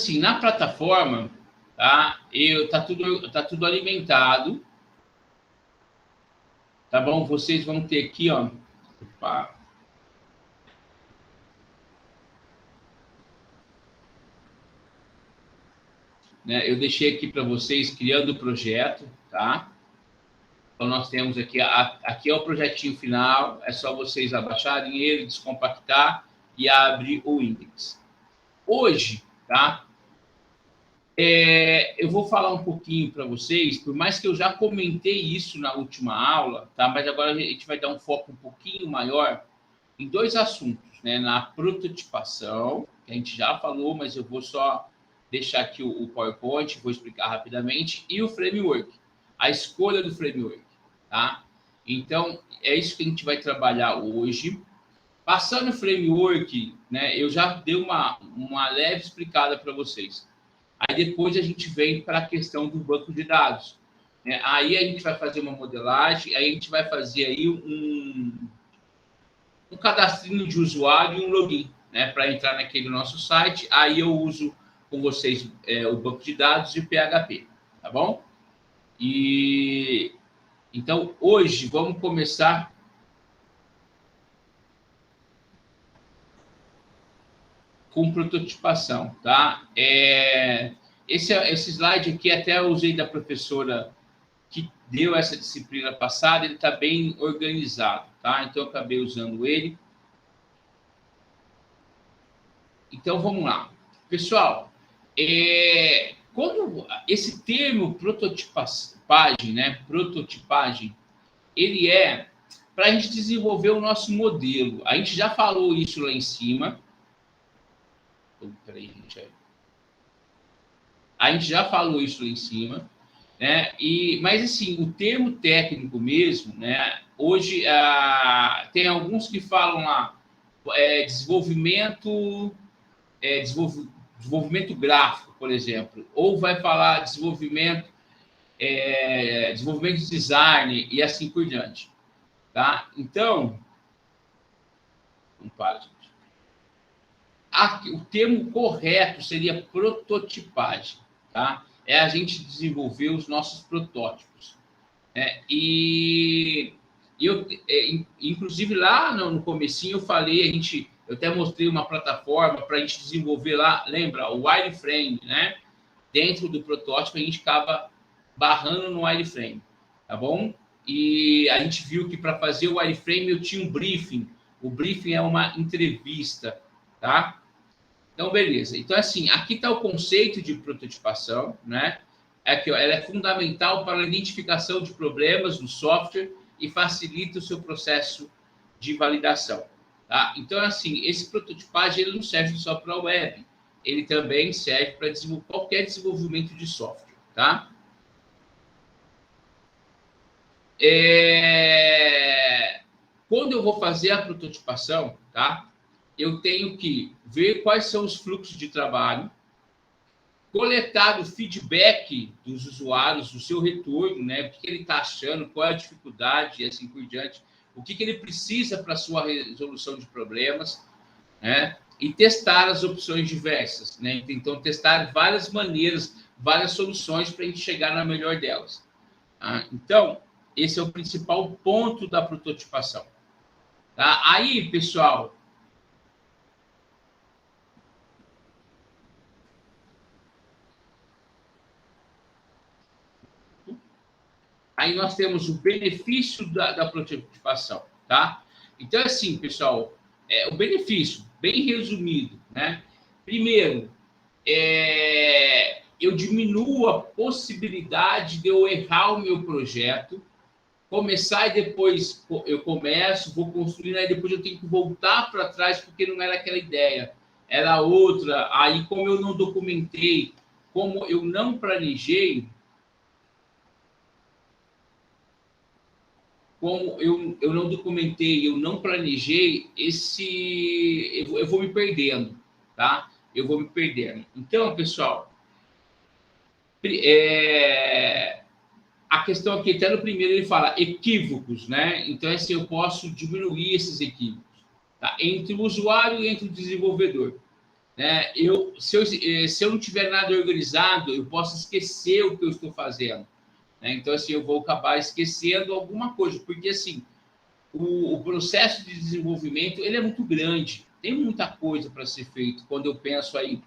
assim, na plataforma, tá? Tá tudo alimentado. Tá bom? Vocês vão ter aqui, ó. Opa. Né? Eu deixei aqui para vocês criando o projeto, tá? Então, nós temos aqui, aqui é o projetinho final, é só vocês abaixarem ele, descompactar e abrir o index. Hoje, tá? Eu vou falar um pouquinho para vocês, por mais que eu já comentei isso na última aula, tá? Mas agora a gente vai dar um foco um pouquinho maior em dois assuntos, né? Na prototipação, que a gente já falou, mas eu vou só deixar aqui o PowerPoint, vou explicar rapidamente, e o framework, a escolha do framework, tá? Então, é isso que a gente vai trabalhar hoje. Passando o framework, né, eu já dei uma leve explicada para vocês. Aí depois a gente vem para a questão do banco de dados, né? Aí a gente vai fazer uma modelagem, aí a gente vai fazer aí um cadastrinho de usuário e um login, né, para entrar naquele nosso site. Aí eu uso com vocês o banco de dados e o PHP, tá bom? E então hoje vamos começar com prototipação, tá? Esse slide aqui até eu usei da professora que deu essa disciplina passada, ele está bem organizado, tá? Então eu acabei usando ele. Então vamos lá, pessoal. Quando esse termo prototipagem, né? Prototipagem, ele é para a gente desenvolver o nosso modelo. A gente já falou isso lá em cima. Peraí, gente. A gente já falou isso lá em cima, né? Mas assim, o termo técnico mesmo, né? Hoje tem alguns que falam lá desenvolvimento gráfico, por exemplo, ou vai falar desenvolvimento de design e assim por diante, tá? Então, não para, gente. O termo correto seria prototipagem, tá? É a gente desenvolver os nossos protótipos, né? Inclusive lá no comecinho eu falei, eu até mostrei uma plataforma para a gente desenvolver lá, lembra? O wireframe, né? Dentro do protótipo a gente acaba barrando no wireframe, tá bom? E a gente viu que para fazer o wireframe eu tinha um briefing. O briefing é uma entrevista, tá? Então, beleza. Então, assim, aqui está o conceito de prototipação, né? Aqui, ó, ela é fundamental para a identificação de problemas no software e facilita o seu processo de validação, tá? Então, assim, esse prototipagem ele não serve só para a web, ele também serve para qualquer desenvolvimento de software, tá? Quando eu vou fazer a prototipação, tá? Eu tenho que ver quais são os fluxos de trabalho, coletar o feedback dos usuários, o seu retorno, né? O que ele está achando, qual é a dificuldade e assim por diante, o que ele precisa para a sua resolução de problemas, né? E testar as opções diversas, né? Então, testar várias maneiras, várias soluções para a gente chegar na melhor delas. Tá? Então, esse é o principal ponto da prototipação. Tá? Aí, pessoal, aí nós temos o benefício da prototipação, tá? Então, assim, pessoal, o benefício, bem resumido, né? Primeiro, eu diminuo a possibilidade de eu errar o meu projeto, começar e depois eu começo, vou construindo, aí depois eu tenho que voltar para trás porque não era aquela ideia, era outra. Aí, como eu não documentei, como eu não planejei, como eu não documentei, eu não planejei, eu vou me perdendo, tá? Eu vou me perdendo. Então, pessoal, a questão aqui, até no primeiro, ele fala equívocos, né? Então, assim, eu posso diminuir esses equívocos, tá? Entre o usuário e entre o desenvolvedor. né? Se eu não tiver nada organizado, eu posso esquecer o que eu estou fazendo, né? Então, assim, eu vou acabar esquecendo alguma coisa, porque, assim, o processo de desenvolvimento, ele é muito grande, tem muita coisa para ser feito. Quando eu penso aí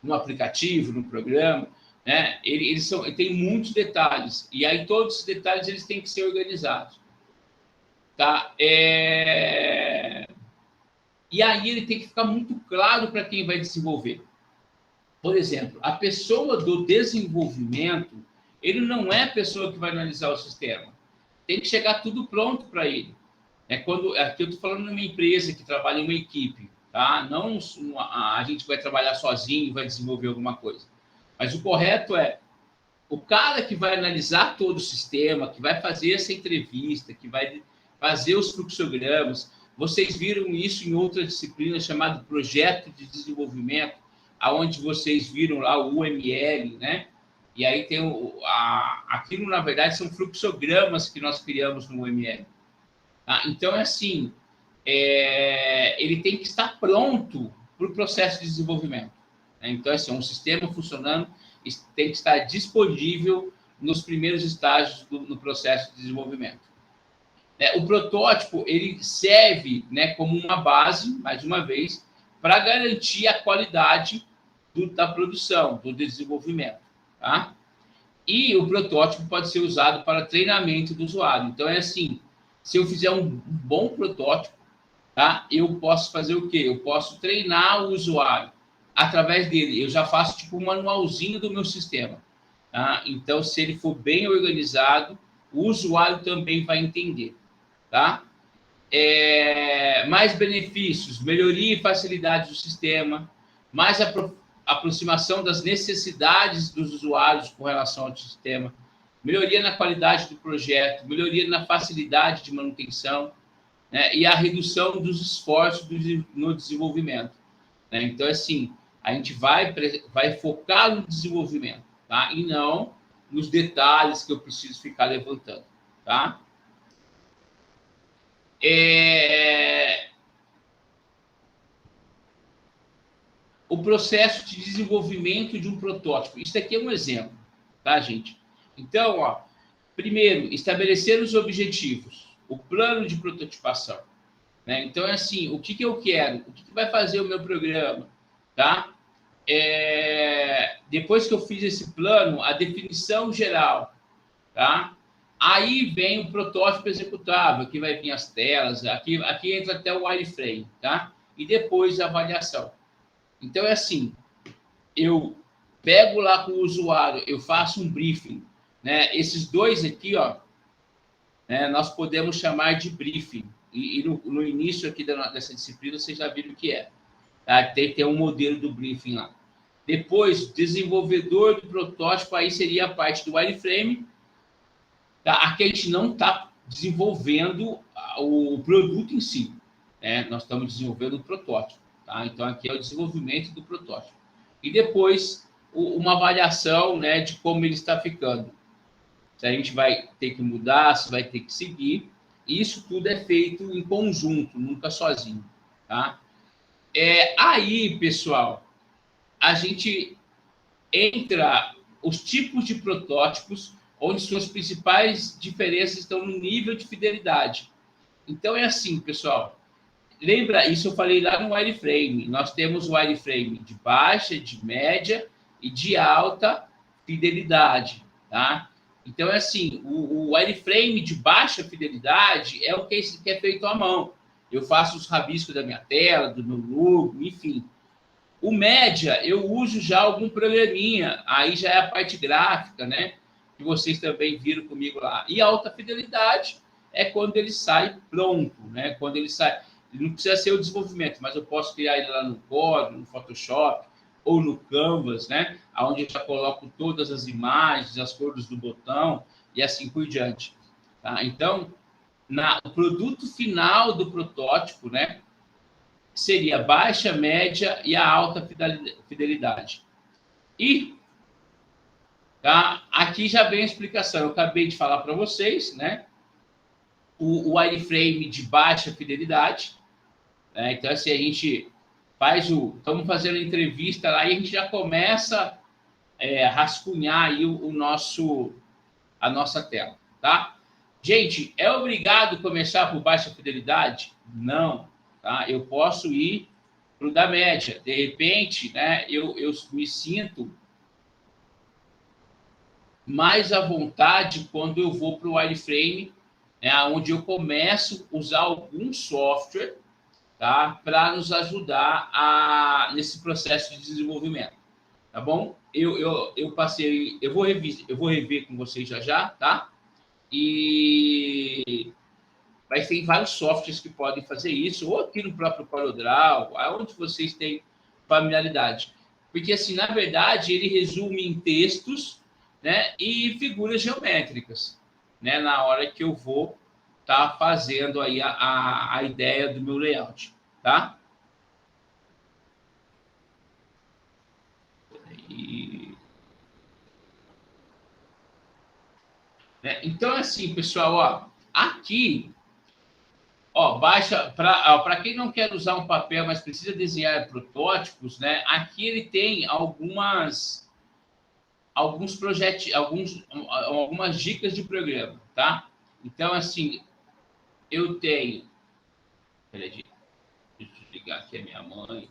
no aplicativo, no programa, né? Ele tem muitos detalhes, e aí todos os detalhes eles têm que ser organizados, tá? E aí ele tem que ficar muito claro para quem vai desenvolver. Por exemplo, a pessoa do desenvolvimento, ele não é a pessoa que vai analisar o sistema. Tem que chegar tudo pronto para ele. Aqui eu estou falando de uma empresa que trabalha em uma equipe, tá? Não a gente vai trabalhar sozinho e vai desenvolver alguma coisa. Mas o correto é o cara que vai analisar todo o sistema, que vai fazer essa entrevista, que vai fazer os fluxogramas. Vocês viram isso em outra disciplina chamada projeto de desenvolvimento, aonde vocês viram lá o UML, né? E aí tem aquilo, na verdade, são fluxogramas que nós criamos no UML. Tá? Então, é assim, ele tem que estar pronto para o processo de desenvolvimento. Né? Então, assim, um sistema funcionando tem que estar disponível nos primeiros estágios no processo de desenvolvimento. O protótipo, ele serve, né, como uma base, mais uma vez, para garantir a qualidade da produção, do desenvolvimento. Tá? E o protótipo pode ser usado para treinamento do usuário. Então, é assim, se eu fizer um bom protótipo, tá, eu posso fazer o quê? Eu posso treinar o usuário através dele. Eu já faço tipo um manualzinho do meu sistema. Tá? Então, se ele for bem organizado, o usuário também vai entender. Tá? Mais benefícios, melhoria e facilidade do sistema, mais aproximação das necessidades dos usuários com relação ao sistema, melhoria na qualidade do projeto, melhoria na facilidade de manutenção, né, e a redução dos esforços no desenvolvimento. Né? Então, assim, a gente vai focar no desenvolvimento, tá? E não nos detalhes que eu preciso ficar levantando. Tá? O processo de desenvolvimento de um protótipo. Isso aqui é um exemplo, tá, gente? Então, ó, primeiro, estabelecer os objetivos, o plano de prototipação. Né? Então, é assim, o que eu quero? O que vai fazer o meu programa? Tá? Depois que eu fiz esse plano, a definição geral. Tá? Aí vem o protótipo executável, aqui vai vir as telas, aqui entra até o wireframe, tá? E depois a avaliação. Então, é assim, eu pego lá com o usuário, eu faço um briefing, né? Esses dois aqui, ó, né, nós podemos chamar de briefing. E no início aqui dessa disciplina, vocês já viram o que é. Tá? Tem um modelo do briefing lá. Depois, desenvolvedor do protótipo, aí seria a parte do wireframe. Tá? Aqui a gente não está desenvolvendo o produto em si. Né? Nós estamos desenvolvendo o protótipo. Tá? Então, aqui é o desenvolvimento do protótipo. E depois, uma avaliação, né, de como ele está ficando. Se a gente vai ter que mudar, se vai ter que seguir. Isso tudo é feito em conjunto, nunca sozinho. Tá? Aí, pessoal, a gente entra os tipos de protótipos, onde suas principais diferenças estão no nível de fidelidade. Então, é assim, pessoal. Lembra, isso eu falei lá no wireframe. Nós temos o wireframe de baixa, de média e de alta fidelidade, tá? Então, é assim, o wireframe de baixa fidelidade é o que é feito à mão. Eu faço os rabiscos da minha tela, do meu logo, enfim. O média, eu uso já algum programinha, aí já é a parte gráfica, né? Que vocês também viram comigo lá. E a alta fidelidade é quando ele sai pronto, né? Quando ele sai... Não precisa ser o desenvolvimento, mas eu posso criar ele lá no Corel, no Photoshop ou no Canvas, né? Onde eu já coloco todas as imagens, as cores do botão e assim por diante. Tá? Então, o produto final do protótipo, né? Seria baixa, média e a alta fidelidade. E tá? Aqui já vem a explicação. Eu acabei de falar para vocês, né? O wireframe de baixa fidelidade. Então, assim, a gente estamos fazendo a entrevista lá e a gente já começa a rascunhar aí a nossa tela, tá? Gente, é obrigado começar por baixa fidelidade? Não, tá? Eu posso ir para o da média. De repente, né, eu me sinto mais à vontade quando eu vou para o wireframe, né, onde eu começo a usar algum software, tá, para nos ajudar nesse processo de desenvolvimento, tá bom? Eu passei, eu vou rever com vocês já, tá? E mas tem vários softwares que podem fazer isso, ou aqui no próprio CorelDRAW, aonde vocês têm familiaridade. Porque, assim, na verdade, ele resume em textos, né, e figuras geométricas, né, na hora que eu vou estar fazendo aí a ideia do meu layout, tá? Né? Então, assim, pessoal, ó, aqui, ó, baixa para quem não quer usar um papel, mas precisa desenhar protótipos, né? Aqui ele tem alguns projetos, algumas dicas de programa, tá? Então, assim, eu tenho. Peraí, deixa eu ligar aqui a minha mãe.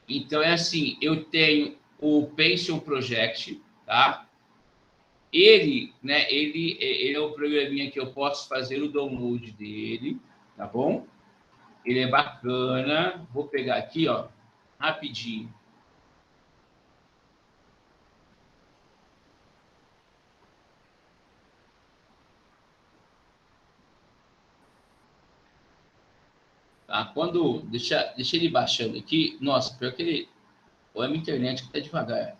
Então, é assim, eu tenho o Pencil Project, tá? Ele é o programinha que eu posso fazer o download dele, tá bom? Ele é bacana. Vou pegar aqui, ó, rapidinho. Tá? Deixa ele baixando aqui. Nossa, pior que ele. Ou é a minha internet que tá devagar.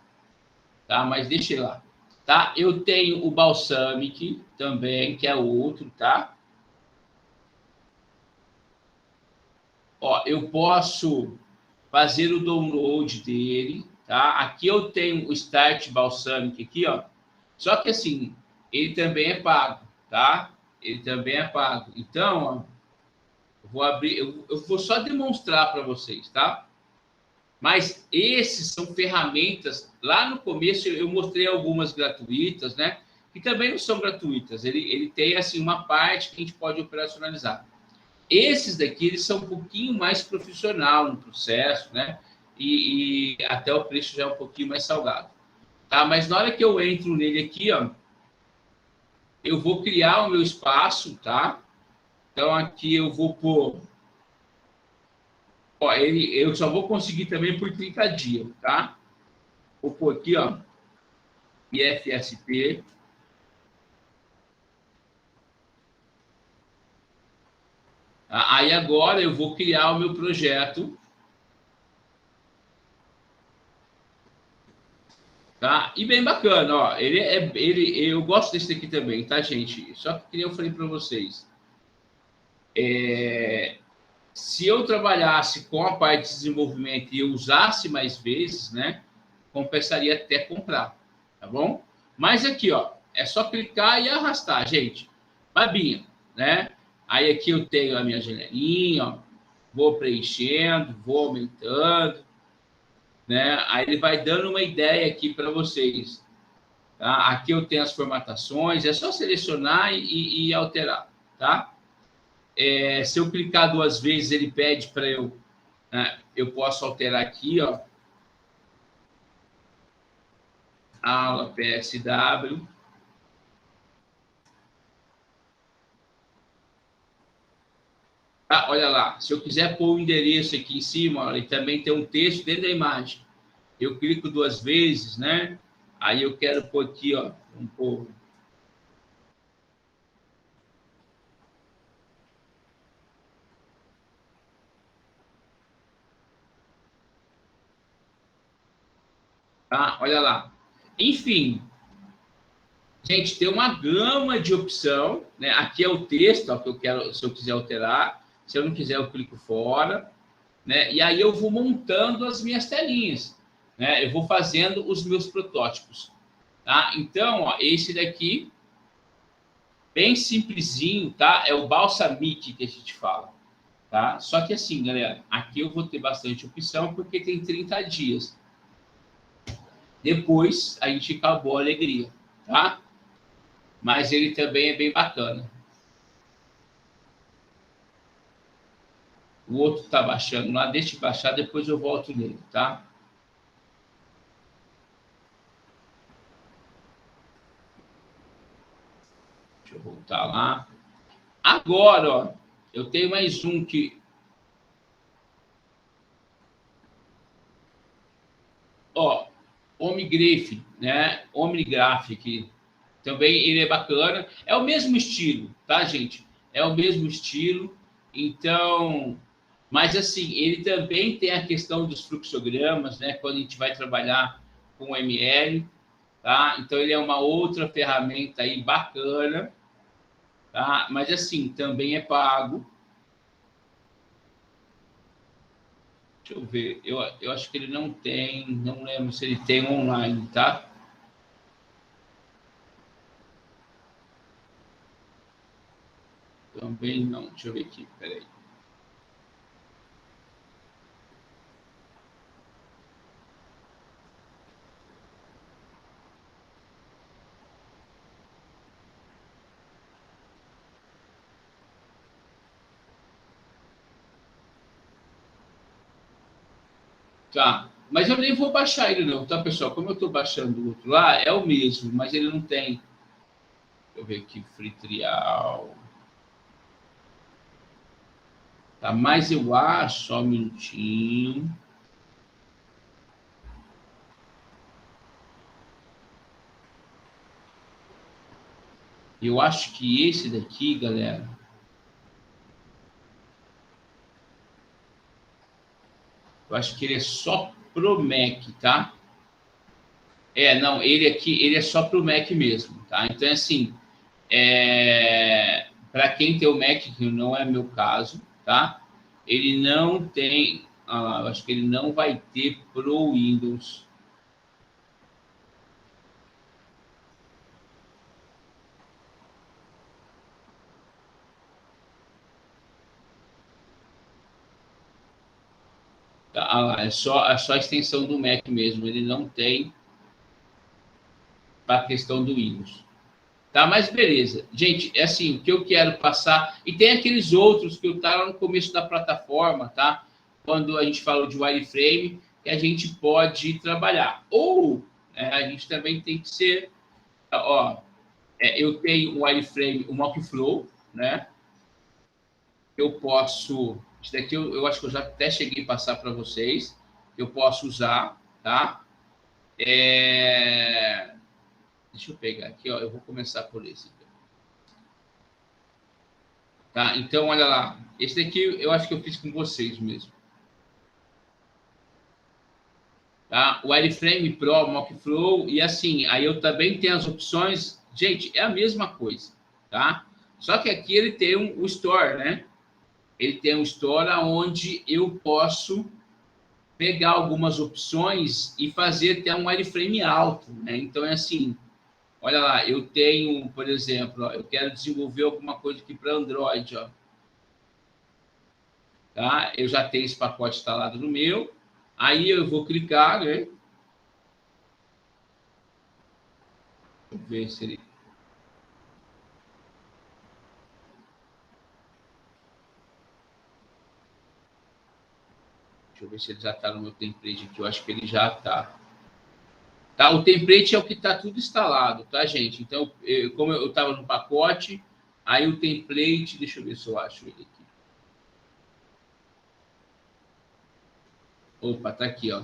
Tá? Mas deixa ele lá. Tá? Eu tenho o Balsamic também, que é outro, tá? Ó, eu posso fazer o download dele, tá? Aqui eu tenho o Start Balsamic aqui, ó. Só que assim, ele também é pago, tá? Ele também é pago. Então, ó, eu vou abrir, eu vou só demonstrar para vocês, tá? Mas esses são ferramentas. Lá no começo eu mostrei algumas gratuitas, né? Que também não são gratuitas. Ele tem assim uma parte que a gente pode operacionalizar. Esses daqui eles são um pouquinho mais profissional no processo, né? E até o preço já é um pouquinho mais salgado, tá? Mas na hora que eu entro nele aqui, ó, eu vou criar o meu espaço, tá? Então aqui eu vou pôr, ó, eu só vou conseguir também por 30 dias, tá? Vou pôr aqui, ó, IFSP. Aí agora eu vou criar o meu projeto, tá? E bem bacana, ó. Eu gosto desse aqui também, tá, gente? Só que eu falei para vocês, se eu trabalhasse com a parte de desenvolvimento e eu usasse mais vezes, né, compensaria até comprar, tá bom? Mas aqui, ó, é só clicar e arrastar, gente. Babinha, né? Aí aqui eu tenho a minha janelinha, ó, vou preenchendo, vou aumentando, né? Aí ele vai dando uma ideia aqui para vocês. Tá? Aqui eu tenho as formatações, é só selecionar e alterar, tá? Se eu clicar 2 vezes, ele pede para eu posso alterar aqui, ó, aula PSW. Ah, olha lá, se eu quiser pôr o endereço aqui em cima, ó, ele também tem um texto dentro da imagem. Eu clico 2 vezes, né? Aí eu quero pôr aqui, ó, um pouco. Tá? Olha lá. Enfim, gente, tem uma gama de opção, né? Aqui é o texto, ó, que eu quero, se eu quiser alterar. Se eu não quiser, eu clico fora, né? E aí eu vou montando as minhas telinhas, né? Eu vou fazendo os meus protótipos, tá? Então, ó, esse daqui, bem simplesinho, tá? É o Balsamic que a gente fala, tá? Só que assim, galera, aqui eu vou ter bastante opção porque tem 30 dias. Depois a gente acabou a alegria, tá? Mas ele também é bem bacana. O outro tá baixando lá, deixa eu baixar, depois eu volto nele, tá? Deixa eu voltar lá. Agora, ó, eu tenho mais um que... Ó, Omnigraph, né? Omnigraph aqui. Também ele é bacana. É o mesmo estilo, tá, gente? É o mesmo estilo. Então, mas assim, ele também tem a questão dos fluxogramas, né? Quando a gente vai trabalhar com o ML, tá? Então, ele é uma outra ferramenta aí bacana, tá? Mas assim, também é pago. Deixa eu ver. Eu acho que ele não tem, não lembro se ele tem online, tá? Também não. Deixa eu ver aqui, peraí. Tá. Mas eu nem vou baixar ele, não, tá, pessoal? Como eu estou baixando o outro lá, é o mesmo, mas ele não tem. Deixa eu ver aqui, Free Trial. Tá, mas eu acho, só um minutinho. Eu acho que esse daqui, galera. Eu acho que ele é só pro Mac, tá? É, não, ele aqui, ele é só pro Mac mesmo, tá? Então, assim, para quem tem o Mac, que não é meu caso, tá? Ele não tem, eu acho que ele não vai ter pro Windows. Ah lá, é só a extensão do Mac mesmo, ele não tem para a questão do Windows. Tá, mas beleza. Gente, é assim, o que eu quero passar... E tem aqueles outros que eu estava no começo da plataforma, tá? Quando a gente falou de wireframe, que a gente pode trabalhar. Ou a gente também tem que ser... Ó, eu tenho o wireframe, o Mockflow, né? Eu posso... Isso daqui eu acho que eu já até cheguei a passar para vocês. Eu posso usar, tá? Deixa eu pegar aqui, ó. Eu vou começar por esse. Tá? Então, olha lá. Esse daqui eu acho que eu fiz com vocês mesmo. Tá? O Wireframe Pro, Mockflow, e assim, aí eu também tenho as opções. Gente, é a mesma coisa, tá? Só que aqui ele tem o Store, né? Ele tem um Store onde eu posso pegar algumas opções e fazer até um wireframe alto, né? Então, é assim, olha lá, eu tenho, por exemplo, ó, eu quero desenvolver alguma coisa aqui para Android, ó. Tá? Eu já tenho esse pacote instalado no meu, aí eu vou clicar, né? Deixa eu ver se ele... Deixa eu ver se ele já está no meu template aqui, eu acho que ele já está. Tá? O template é o que está tudo instalado, tá, gente? Então, como eu estava no pacote, aí o template, deixa eu ver se eu acho ele aqui. Opa, tá aqui, ó.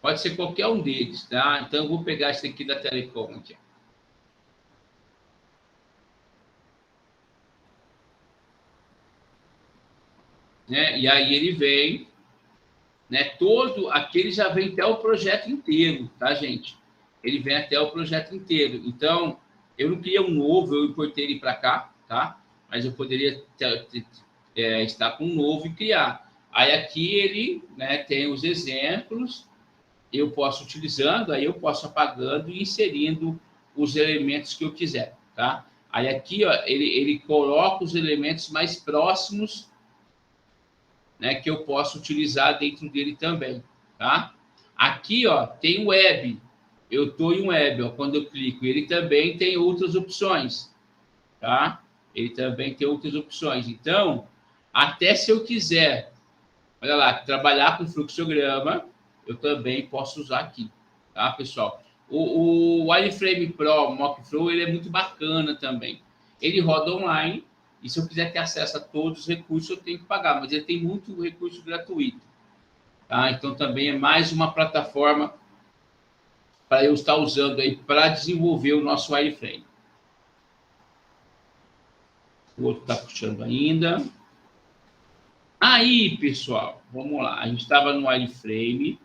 Pode ser qualquer um deles, tá? Então, eu vou pegar esse aqui da Telecom aqui. Né? E aí ele vem, né? Todo aquele já vem até o projeto inteiro, tá, gente? Ele vem até o projeto inteiro. Então, eu não criei um novo, eu importei ele para cá, tá? Mas eu poderia estar com um novo e criar. Aí aqui ele, né, tem os exemplos, eu posso utilizando, aí eu posso apagando e inserindo os elementos que eu quiser, tá? Aí aqui, ó, ele coloca os elementos mais próximos né, que eu posso utilizar dentro dele também, tá? Aqui, ó, tem web. Eu estou em web, ó, quando eu clico. Ele também tem outras opções, tá? Ele também tem outras opções. Então, até se eu quiser, olha lá, trabalhar com fluxograma, eu também posso usar aqui, tá, pessoal? O Wireframe Pro Mockflow, ele é muito bacana também. Ele roda online, e se eu quiser ter acesso a todos os recursos, eu tenho que pagar, mas ele tem muito recurso gratuito, tá? Então, também é mais uma plataforma para eu estar usando aí para desenvolver o nosso wireframe. O outro está puxando ainda. Aí, pessoal, vamos lá. A gente estava no wireframe.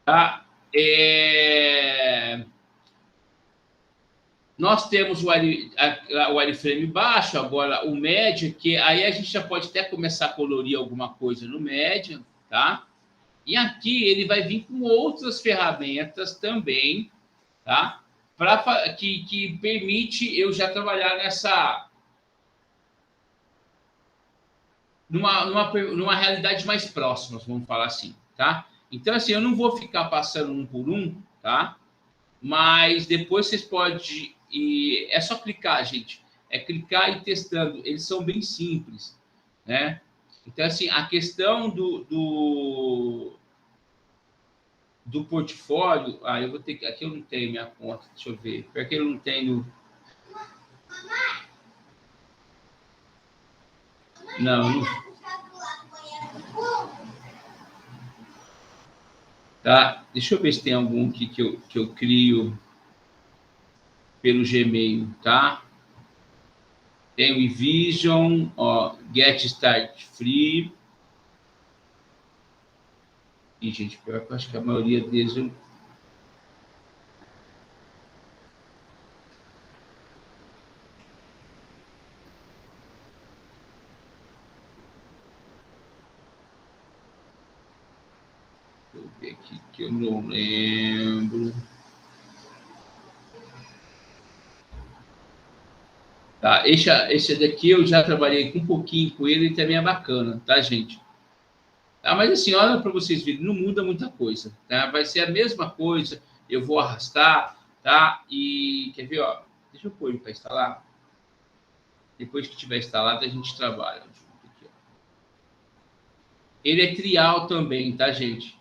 Tá? Nós temos o wireframe baixo, agora o médio, que aí a gente já pode até começar a colorir alguma coisa no médio, tá? E aqui ele vai vir com outras ferramentas também, tá? Que permite eu já trabalhar numa realidade mais próxima, vamos falar assim, tá? Então, assim, eu não vou ficar passando um por um, tá? Mas depois vocês podem... E é só clicar, gente. É clicar e ir testando. Eles são bem simples, né? Então, assim, a questão do portfólio... Ah, eu vou ter que... Aqui eu não tenho minha conta, deixa eu ver. Porque eu não tenho... Não. Tá? Deixa eu ver se tem algum aqui que eu crio pelo Gmail, tá? Tem o eVision, ó, Get Start Free. E, gente, pior que eu acho que a maioria deles eu... Deixa eu ver aqui que eu não lembro. Tá, esse daqui eu já trabalhei com um pouquinho com ele e também é bacana, tá, gente? Tá, mas assim, olha para vocês verem, não muda muita coisa, tá? Vai ser a mesma coisa, eu vou arrastar, tá? E quer ver, ó? Deixa eu pôr ele para instalar. Depois que tiver instalado, a gente trabalha. Aqui, ó. Ele é trial também, tá, gente?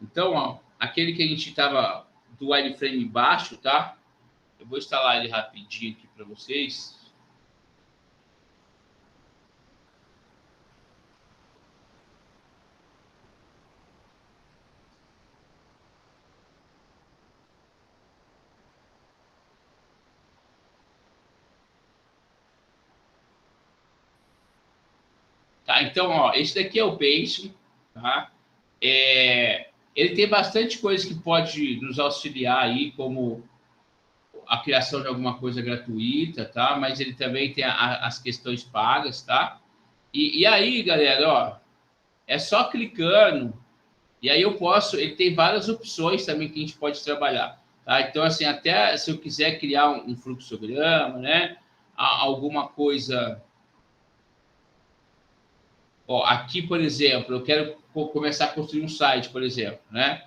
Então, ó, aquele que a gente estava do wireframe baixo, tá? Eu vou instalar ele rapidinho aqui para vocês. Tá? Então, ó, esse daqui é o Basic, tá? Ele tem bastante coisa que pode nos auxiliar aí, como a criação de alguma coisa gratuita, tá? Mas ele também tem as questões pagas, tá? E aí, galera, ó, é só clicando, e aí eu posso... Ele tem várias opções também que a gente pode trabalhar, tá? Então, assim, até se eu quiser criar um fluxograma, né? Alguma coisa... Ó, aqui, por exemplo, eu quero começar a construir um site, por exemplo, né?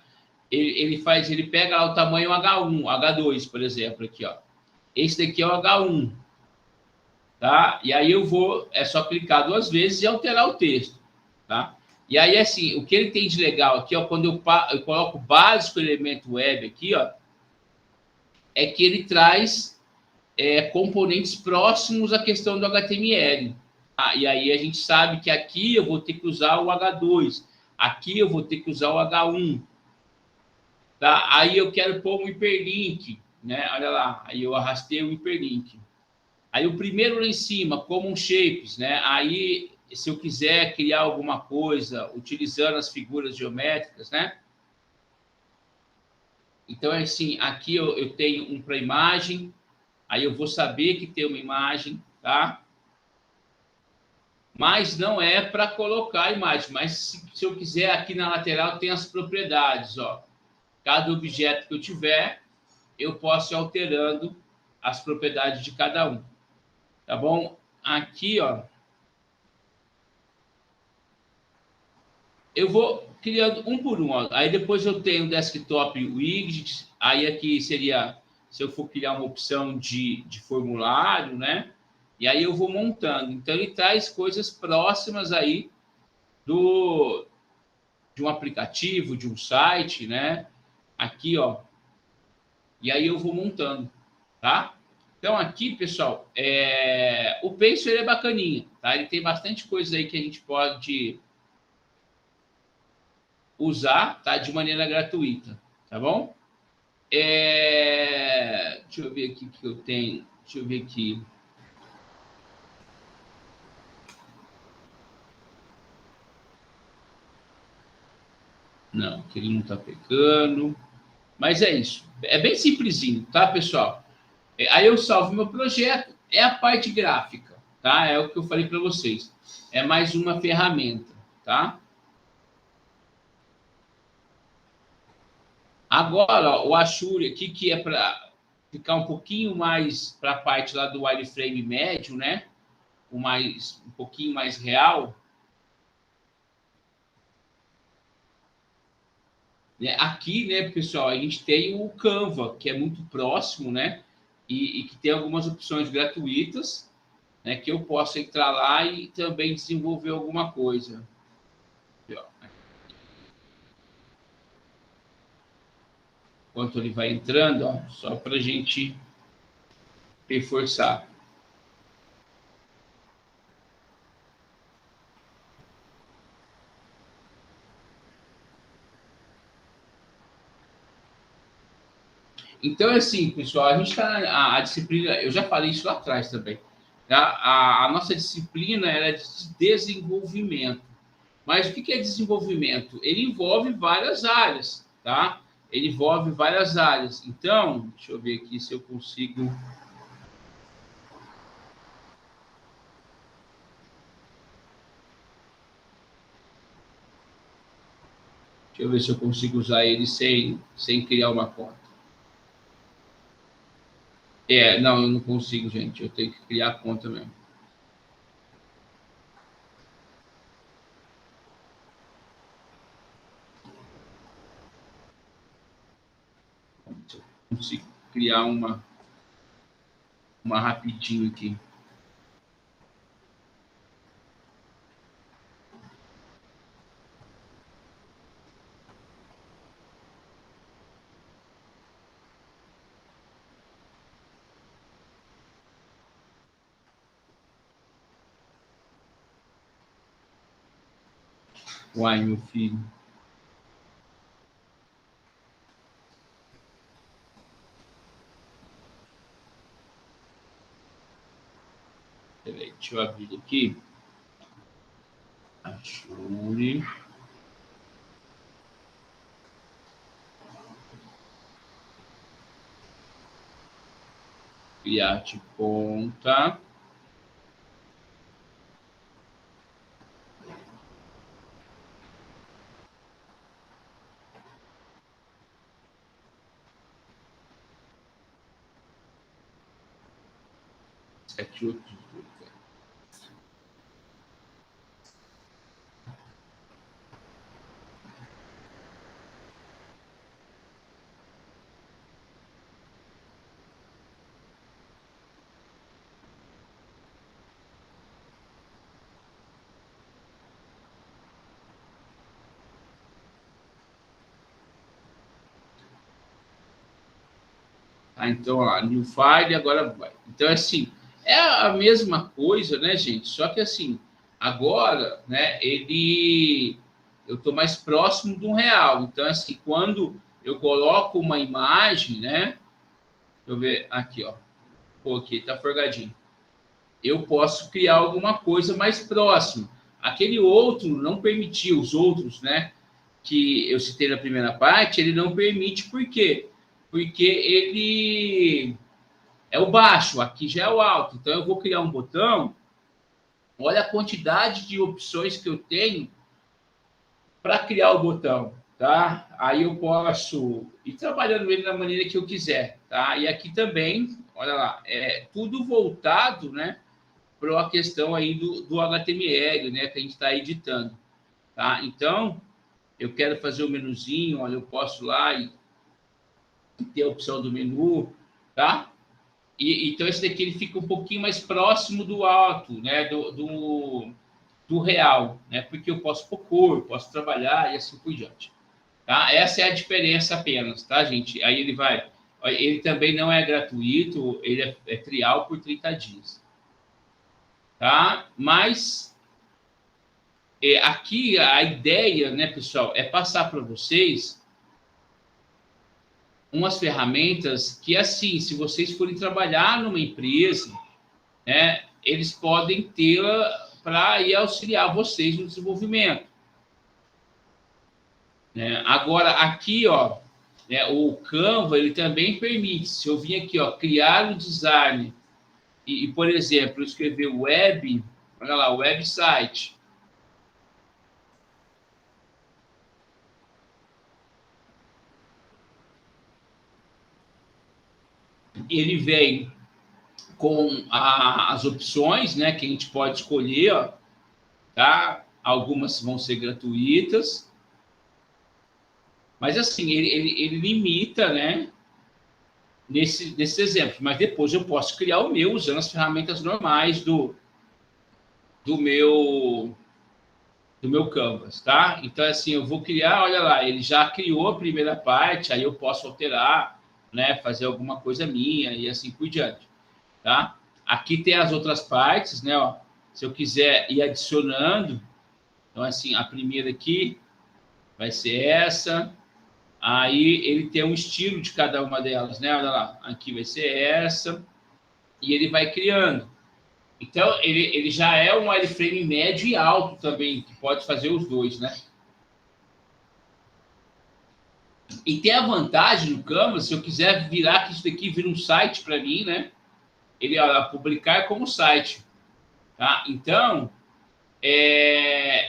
Ele pega lá o tamanho H1, H2, por exemplo, aqui, ó. Esse daqui é o H1, tá? E aí eu vou, é só clicar duas vezes e alterar o texto, tá? E aí, assim, o que ele tem de legal aqui, ó, quando eu coloco o básico elemento web aqui, ó, é que ele traz componentes próximos à questão do HTML. Tá? E aí a gente sabe que aqui eu vou ter que usar o H2, aqui eu vou ter que usar o H1, tá? Aí eu quero pôr um hiperlink, né? Olha lá, aí eu arrastei o hiperlink. Aí o primeiro lá em cima, Common Shapes, né? Aí, se eu quiser criar alguma coisa utilizando as figuras geométricas, né? Então, é assim, aqui eu tenho um para imagem, aí eu vou saber que tem uma imagem, tá? mas não é para colocar a imagem. Mas se eu quiser, aqui na lateral tem as propriedades, ó. Cada objeto que eu tiver, eu posso ir alterando as propriedades de cada um. Tá bom? Aqui, ó, eu vou criando um por um. Ó. Aí depois eu tenho o desktop widget. Aí aqui seria, se eu for criar uma opção de formulário, né? E aí eu vou montando. Então, ele traz coisas próximas aí de um aplicativo, de um site, né? Aqui, ó. E aí eu vou montando, tá? Então, aqui, pessoal, o Pencil ele é bacaninha, tá? Ele tem bastante coisa aí que a gente pode usar, tá? De maneira gratuita, tá bom? Deixa eu ver aqui que eu tenho. Deixa eu ver aqui. Não, que ele não está pegando. Mas é isso. É bem simplesinho, tá, pessoal? Aí eu salvo meu projeto. É a parte gráfica, tá? É o que eu falei para vocês. É mais uma ferramenta, tá? Agora, ó, o Ashuri aqui, que é para ficar um pouquinho mais para a parte lá do wireframe médio, né? Um pouquinho mais real. Aqui, né, pessoal, a gente tem o Canva, que é muito próximo, né? E que tem algumas opções gratuitas, né? Que eu posso entrar lá e também desenvolver alguma coisa. Enquanto ele vai entrando, ó, só para a gente reforçar. Então, é assim, pessoal, a gente está a disciplina, eu já falei isso lá atrás também. Tá? A nossa disciplina é de desenvolvimento. Mas o que é desenvolvimento? Ele envolve várias áreas, tá? Ele envolve várias áreas. Então, deixa eu ver aqui se eu consigo. Deixa eu ver se eu consigo usar ele sem criar uma conta. Não, eu não consigo, gente. Eu tenho que criar a conta mesmo. Eu consigo criar uma rapidinho aqui. Uai, meu filho. Peraí, deixa eu abrir aqui. Ashuri. Criar de conta. Sete, oito, então, ó, new file, agora vai. Então, assim, é a mesma coisa, né, gente? Só que, assim, agora, né, eu estou mais próximo de um real. Então, assim, quando eu coloco uma imagem, né? Deixa eu ver aqui, ó. Pô, aqui, tá forgadinho. Eu posso criar alguma coisa mais próximo. Aquele outro não permitiu, os outros, né? Que eu citei na primeira parte, ele não permite, por quê? Porque ele é o baixo, aqui já é o alto. Então, eu vou criar um botão Olha a quantidade de opções que eu tenho para criar o botão, tá? Aí eu posso ir trabalhando ele da maneira que eu quiser, tá? E aqui também, olha lá, é tudo voltado, né, para a questão aí do HTML, né, que a gente está editando, tá? Então, eu quero fazer o menuzinho, olha, eu posso ir lá e ter a opção do menu, tá? Então, esse daqui ele fica um pouquinho mais próximo do alto, né, do real, né? Porque eu posso pôr cor, posso trabalhar e assim por diante. Tá? Essa é a diferença apenas, tá, gente? Aí ele vai. Ele também não é gratuito, ele é trial por 30 dias. Tá? Mas aqui a ideia, né, pessoal, é passar para vocês umas ferramentas que, assim, se vocês forem trabalhar numa empresa, né, eles podem tê-la para ir auxiliar vocês no desenvolvimento. Né? Agora, aqui, ó, né, o Canva, ele também permite, se eu vim aqui, ó, criar um design por exemplo, escrever web, olha lá, website. Ele vem com as opções, né, que a gente pode escolher, ó, tá? Algumas vão ser gratuitas, mas assim, ele limita, né, nesse exemplo. Mas depois eu posso criar o meu usando as ferramentas normais do meu Canvas, tá? Então, assim, eu vou criar, olha lá, ele já criou a primeira parte, aí eu posso alterar, né, fazer alguma coisa minha e assim por diante, tá? Aqui tem as outras partes, né, ó, se eu quiser ir adicionando, então, assim, a primeira aqui vai ser essa, aí ele tem um estilo de cada uma delas, né, olha lá, aqui vai ser essa, e ele vai criando. Então, ele já é um wireframe médio e alto também, que pode fazer os dois, né? E tem a vantagem no Canva, se eu quiser virar que isso daqui vira um site para mim, né? Ele publicar como site, tá? Então,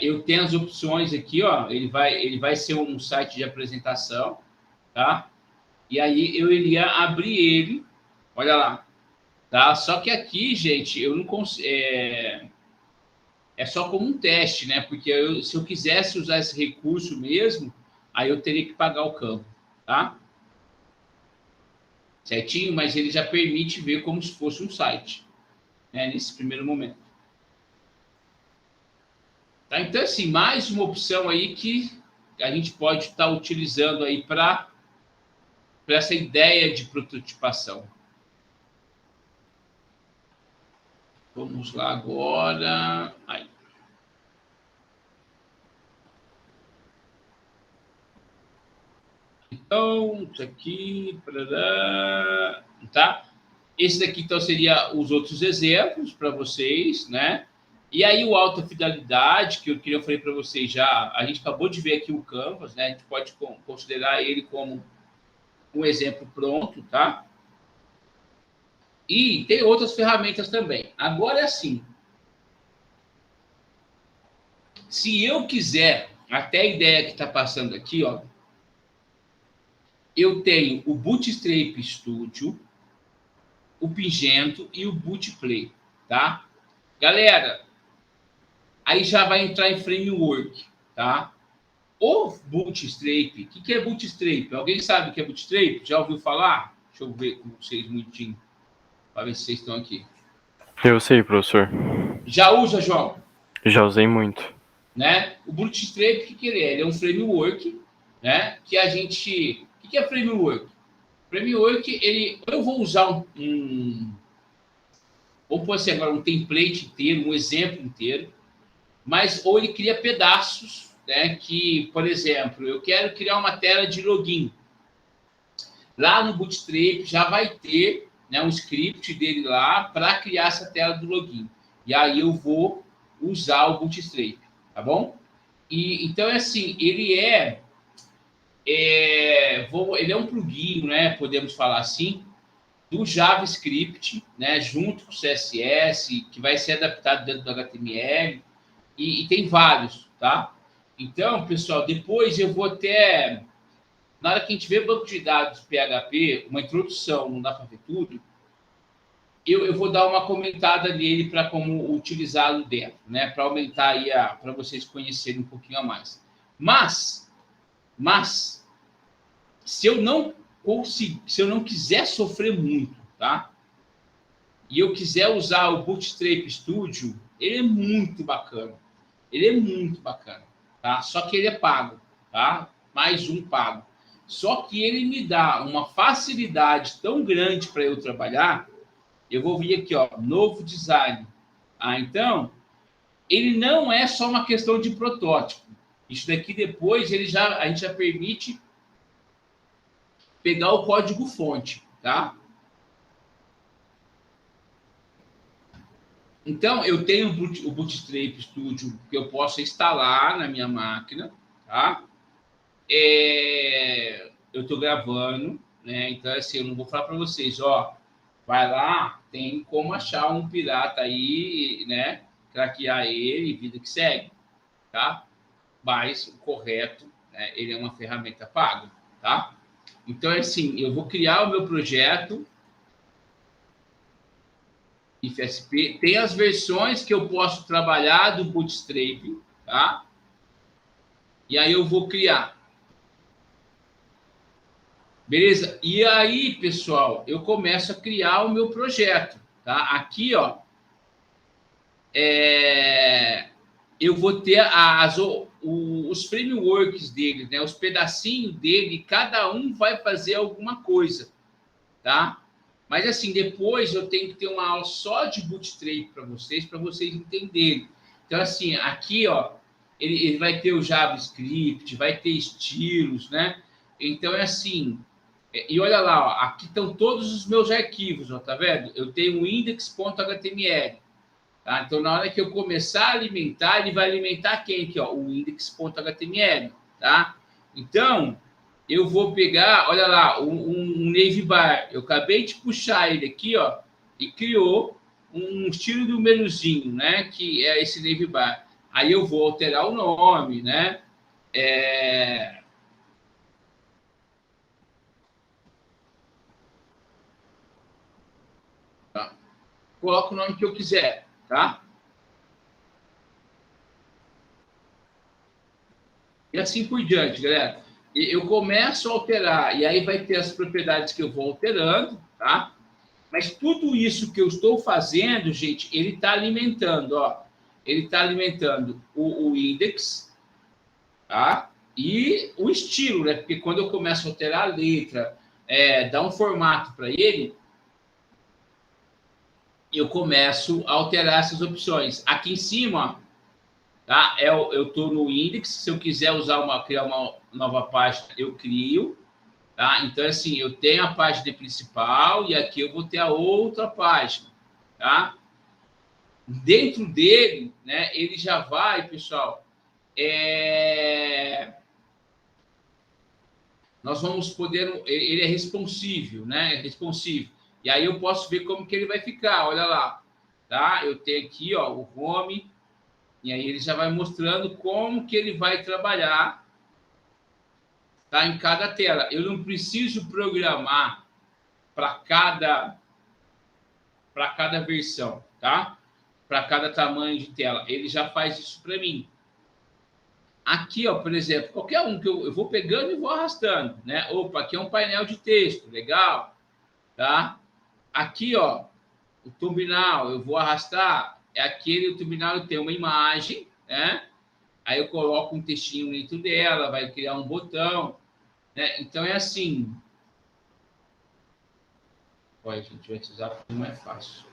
eu tenho as opções aqui, ó. Ele vai ser um site de apresentação, tá? E aí eu iria abrir ele, olha lá, tá? Só que aqui, gente, eu não consigo. É só como um teste, né? Porque se eu quisesse usar esse recurso mesmo, aí eu teria que pagar o Canva, tá? Certinho? Mas ele já permite ver como se fosse um site, né, nesse primeiro momento. Tá? Então, assim, mais uma opção aí que a gente pode estar utilizando aí para essa ideia de prototipação. Vamos lá agora. Aí. Então, isso aqui, tá? Esse daqui, então, seria os outros exemplos para vocês, né? E aí o alta fidelidade, que eu falei para vocês já, a gente acabou de ver aqui o Canvas, né? A gente pode considerar ele como um exemplo pronto, tá? E tem outras ferramentas também. Agora é assim, se eu quiser, até a ideia que está passando aqui, ó, eu tenho o Bootstrap Studio, o Pingento e o Bootplay, tá? Galera, aí já vai entrar em framework, tá? O Bootstrap, o que é Bootstrap? Alguém sabe o que é Bootstrap? Já ouviu falar? Deixa eu ver com vocês muitinho, para ver se vocês estão aqui. Eu sei, professor. Já usa, João? Já usei muito. Né? O Bootstrap, o que ele é? Ele é um framework, né? Que a gente... O que é framework? Framework, eu vou usar vou pôr assim agora um template inteiro, um exemplo inteiro, mas ou ele cria pedaços, né? Que, por exemplo, eu quero criar uma tela de login. Lá no Bootstrap já vai ter, né, um script dele lá para criar essa tela do login. E aí eu vou usar o Bootstrap, tá bom? Então, é assim, ele é um plugin, né? Podemos falar assim, do JavaScript, né, junto com o CSS, que vai ser adaptado dentro do HTML, e tem vários, tá? Então, pessoal, depois eu vou até, na hora que a gente vê banco de dados PHP, uma introdução, não dá para ver tudo, eu vou dar uma comentada nele para como utilizá-lo dentro, né? Para aumentar aí, para vocês conhecerem um pouquinho a mais. Mas, se eu não conseguir, se eu não quiser sofrer muito, tá? E eu quiser usar o Bootstrap Studio, ele é muito bacana. Ele é muito bacana, tá? Só que ele é pago, tá? Mais um pago. Só que ele me dá uma facilidade tão grande para eu trabalhar. Eu vou vir aqui, ó, novo design. Então, ele não é só uma questão de protótipo. Isso daqui depois a gente já permite pegar o código fonte, tá? Então, eu tenho o Bootstrap Studio que eu posso instalar na minha máquina, tá? Eu estou gravando, né? Então, assim, eu não vou falar para vocês, ó, vai lá, tem como achar um pirata aí, né? Craquear ele, vida que segue, tá? Mas o correto, né? Ele é uma ferramenta paga, tá? Então, assim, eu vou criar o meu projeto IFSP. Tem as versões que eu posso trabalhar do Bootstrap, tá? E aí eu vou criar. Beleza? E aí, pessoal, eu começo a criar o meu projeto, tá? Aqui, ó, eu vou ter os frameworks dele, né? Os pedacinhos dele, cada um vai fazer alguma coisa, tá? Mas, assim, depois eu tenho que ter uma aula só de Bootstrap para vocês entenderem. Então, assim, aqui, ó, ele vai ter o JavaScript, vai ter estilos, né? Então, é assim... E olha lá, ó, aqui estão todos os meus arquivos, ó, tá vendo? Eu tenho o index.html. Tá? Então, na hora que eu começar a alimentar, ele vai alimentar quem aqui, ó? O index.html, tá? Então, eu vou pegar, olha lá, um navbar. Eu acabei de puxar ele aqui, ó, e criou um estilo do menuzinho, né? Que é esse navbar. Aí eu vou alterar o nome, né? Tá? Coloco o nome que eu quiser, tá? E assim por diante, galera. E eu começo a alterar, e aí vai ter as propriedades que eu vou alterando, tá? Mas tudo isso que eu estou fazendo, gente, ele está alimentando, ó. Ele está alimentando o index, tá? E o estilo, né? Porque quando eu começo a alterar a letra, dar um formato para ele, eu começo a alterar essas opções. Aqui em cima, ó, tá? Eu estou no index. Se eu quiser criar uma nova página, eu crio. Tá? Então, assim, eu tenho a página principal e aqui eu vou ter a outra página. Tá? Dentro dele, né, ele já vai, pessoal, nós vamos poder, ele é responsível, né? É responsível. E aí eu posso ver como que ele vai ficar, olha lá. Tá? Eu tenho aqui, ó, o home, e aí ele já vai mostrando como que ele vai trabalhar, tá? Em cada tela. Eu não preciso programar para cada versão, tá? Para cada tamanho de tela. Ele já faz isso para mim. Aqui, ó, por exemplo, qualquer um que eu vou pegando e vou arrastando, né? Opa, aqui é um painel de texto, legal, tá? Aqui, ó, o thumbnail, eu vou arrastar, o thumbnail tem uma imagem, né? Aí eu coloco um textinho dentro dela, vai criar um botão, né? Então é assim. Olha, a gente vai precisar fazer mais fácil.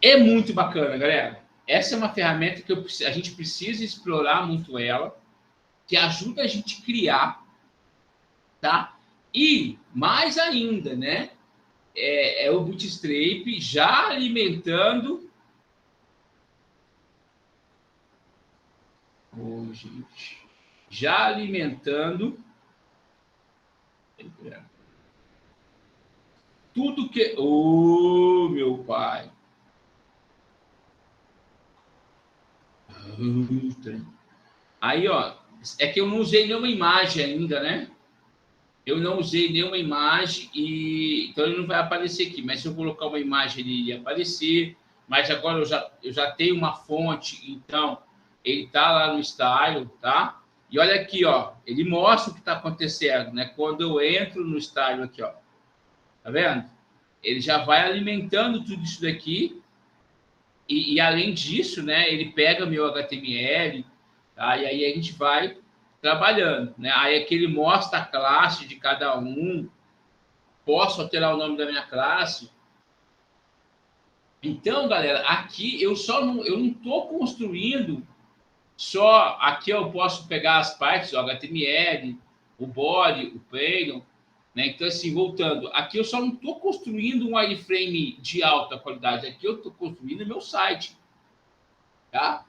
É muito bacana, galera. Essa é uma ferramenta que a gente precisa explorar muito ela, que ajuda a gente a criar, tá? E, mais ainda, né? É o Bootstrap já alimentando... Oh, gente. Já alimentando tudo que... Ô, meu pai. Aí, ó, é que eu não usei nenhuma imagem ainda, né? Eu não usei nenhuma imagem, então ele não vai aparecer aqui. Mas se eu colocar uma imagem, ele iria aparecer. Mas agora eu já tenho uma fonte, então ele está lá no Style, tá? E olha aqui, ó, ele mostra o que está acontecendo, né? Quando eu entro no Style aqui, ó, tá vendo? Ele já vai alimentando tudo isso daqui. E além disso, né, ele pega meu HTML, tá? E aí a gente vai trabalhando, né? Aí aqui ele mostra a classe de cada um, posso alterar o nome da minha classe. Então, galera, aqui eu não estou construindo só. Aqui eu posso pegar as partes, o HTML, o body, o payload, né? Então, assim, voltando, aqui eu só não estou construindo um wireframe de alta qualidade, aqui eu estou construindo meu site, tá?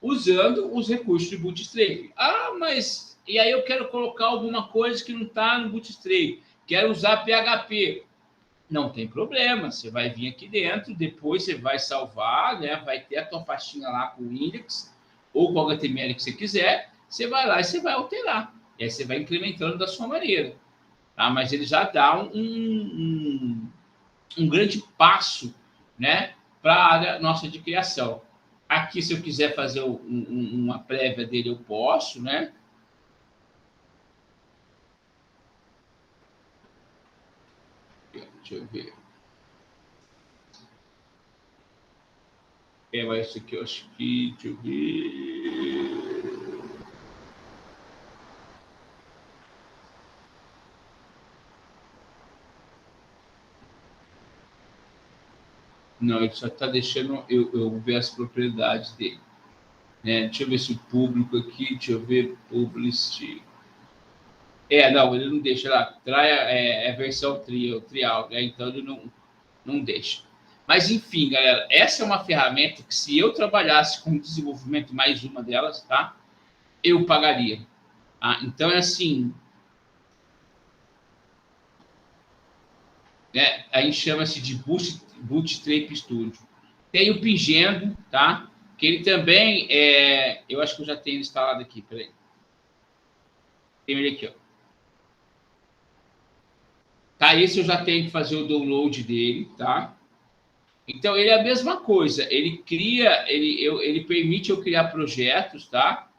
Usando os recursos de Bootstrap. Ah, mas e aí eu quero colocar alguma coisa que não está no Bootstrap, quero usar PHP. Não tem problema, você vai vir aqui dentro, depois você vai salvar, né? Vai ter a tua pastinha lá com o index ou com o HTML que você quiser, você vai lá e você vai alterar. E aí você vai implementando da sua maneira. Tá? Mas ele já dá um grande passo, né, para a área nossa de criação. Aqui, se eu quiser fazer uma prévia dele, eu posso, né? Deixa eu ver. Mas isso aqui eu acho que... Deixa eu ver... Não, ele só está deixando eu ver as propriedades dele. Né? Deixa eu ver se o público aqui... Deixa eu ver... Publicity... Não, ele não deixa lá. É versão trial, né? Então ele não deixa. Mas, enfim, galera, essa é uma ferramenta que, se eu trabalhasse com desenvolvimento, mais uma delas, tá? Eu pagaria. Tá? Então, é assim, né? A gente chama-se de Bootstrap Studio. Tem o Pingendo, tá? Que ele também eu acho que eu já tenho instalado aqui, peraí. Tem ele aqui, ó. Tá, esse eu já tenho que fazer o download dele, tá? Então, ele é a mesma coisa. Ele cria, ele permite eu criar projetos, tá?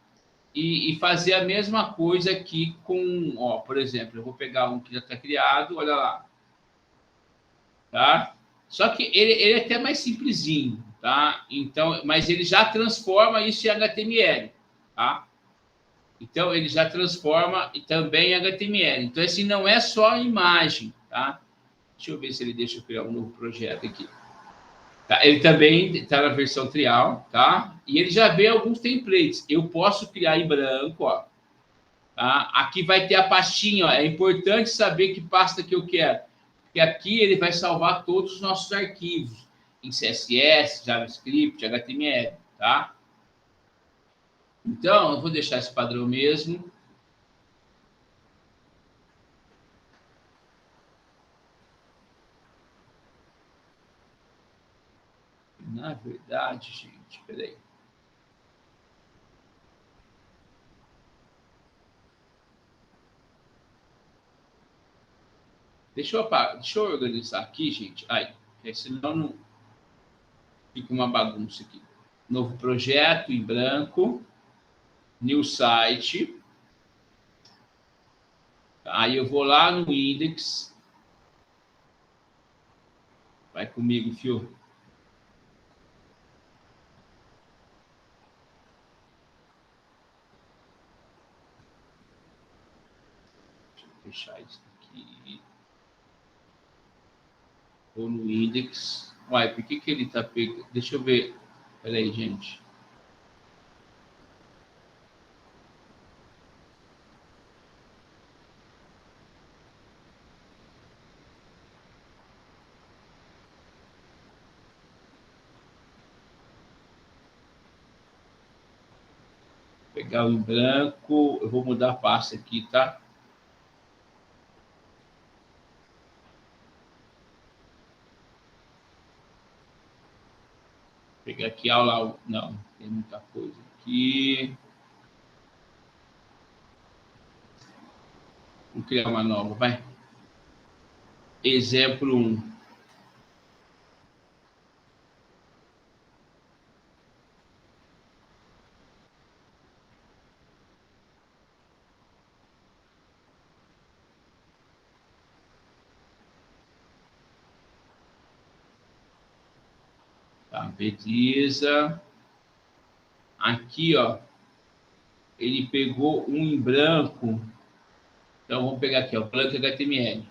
E fazer a mesma coisa aqui com, ó, por exemplo, eu vou pegar um que já está criado, olha lá, tá? Só que ele é até mais simplesinho, tá? Então, mas ele já transforma isso em HTML, tá? Então, ele já transforma também em HTML. Então, assim, não é só imagem, tá? Deixa eu ver se ele deixa eu criar um novo projeto aqui. Tá? Ele também está na versão trial, tá? E ele já vê alguns templates. Eu posso criar em branco, ó. Tá? Aqui vai ter a pastinha, ó. É importante saber que pasta que eu quero. Porque aqui ele vai salvar todos os nossos arquivos em CSS, JavaScript, HTML, tá? Então, eu vou deixar esse padrão mesmo. Na verdade, gente, peraí. Deixa eu organizar aqui, gente. Aí, senão não fica uma bagunça aqui. Novo projeto em branco. New site. Aí eu vou lá no index. Vai comigo, fio. Deixa eu fechar isso aqui. Vou no index. Uai, por que ele tá pegando? Deixa eu ver. Peraí, gente. Pegar o em branco. Eu vou mudar a pasta aqui, tá? pegar aqui aula... Não, tem muita coisa aqui. Vou criar uma nova, vai. Exemplo 1. Tá, beleza. Aqui, ó, ele pegou um em branco. Então, vamos pegar aqui, ó, branco HTML.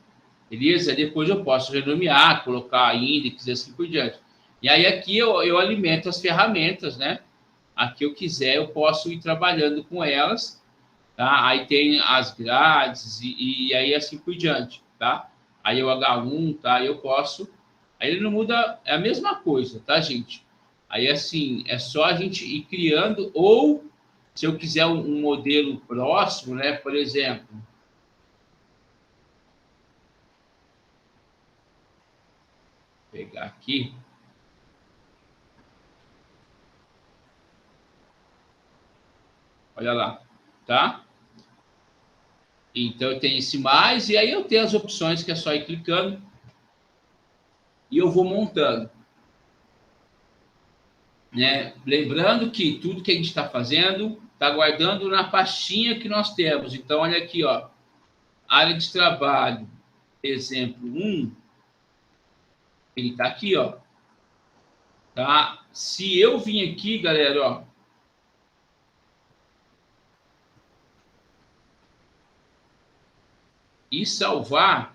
Beleza? Depois eu posso renomear, colocar índices e assim por diante. E aí aqui eu alimento as ferramentas, né? Aqui eu quiser, eu posso ir trabalhando com elas, tá? Aí tem as grades e aí assim por diante, tá? Aí o H1, tá? Eu posso... Aí ele não muda, é a mesma coisa, tá, gente? Aí, assim, é só a gente ir criando, ou se eu quiser um modelo próximo, né? Por exemplo, pegar aqui. Olha lá, tá? Então, eu tenho esse mais, e aí eu tenho as opções que é só ir clicando e eu vou montando. Né? Lembrando que tudo que a gente está fazendo está guardando na pastinha que nós temos. Então, olha aqui, ó, área de trabalho, exemplo 1, ele está aqui, ó. Tá? Se eu vim aqui, galera, ó, e salvar,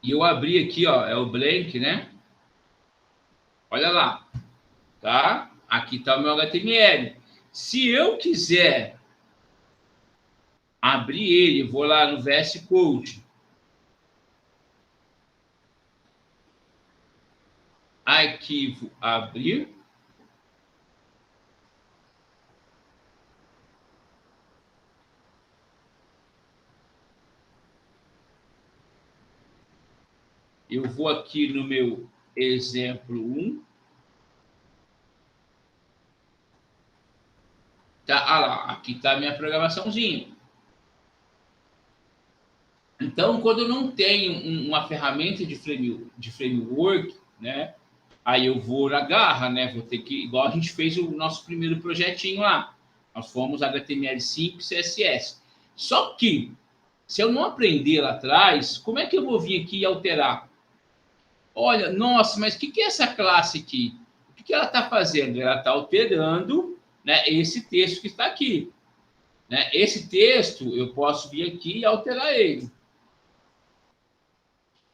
e eu abrir aqui, ó, é o blank, né? Olha lá, tá? Aqui tá o meu HTML. Se eu quiser abrir ele, vou lá no VS Code, arquivo, abrir. Eu vou aqui no meu exemplo 1. Tá, ah lá, aqui tá a minha programaçãozinha. Então, quando eu não tenho uma ferramenta de framework, né? Aí eu vou na garra, né? Vou ter que, igual a gente fez o nosso primeiro projetinho lá. Nós fomos HTML5 e CSS. Só que, se eu não aprender lá atrás, como é que eu vou vir aqui e alterar? Olha, nossa, mas o que é essa classe aqui? O que ela está fazendo? Ela está alterando, né, esse texto que está aqui. Né? Esse texto, eu posso vir aqui e alterar ele.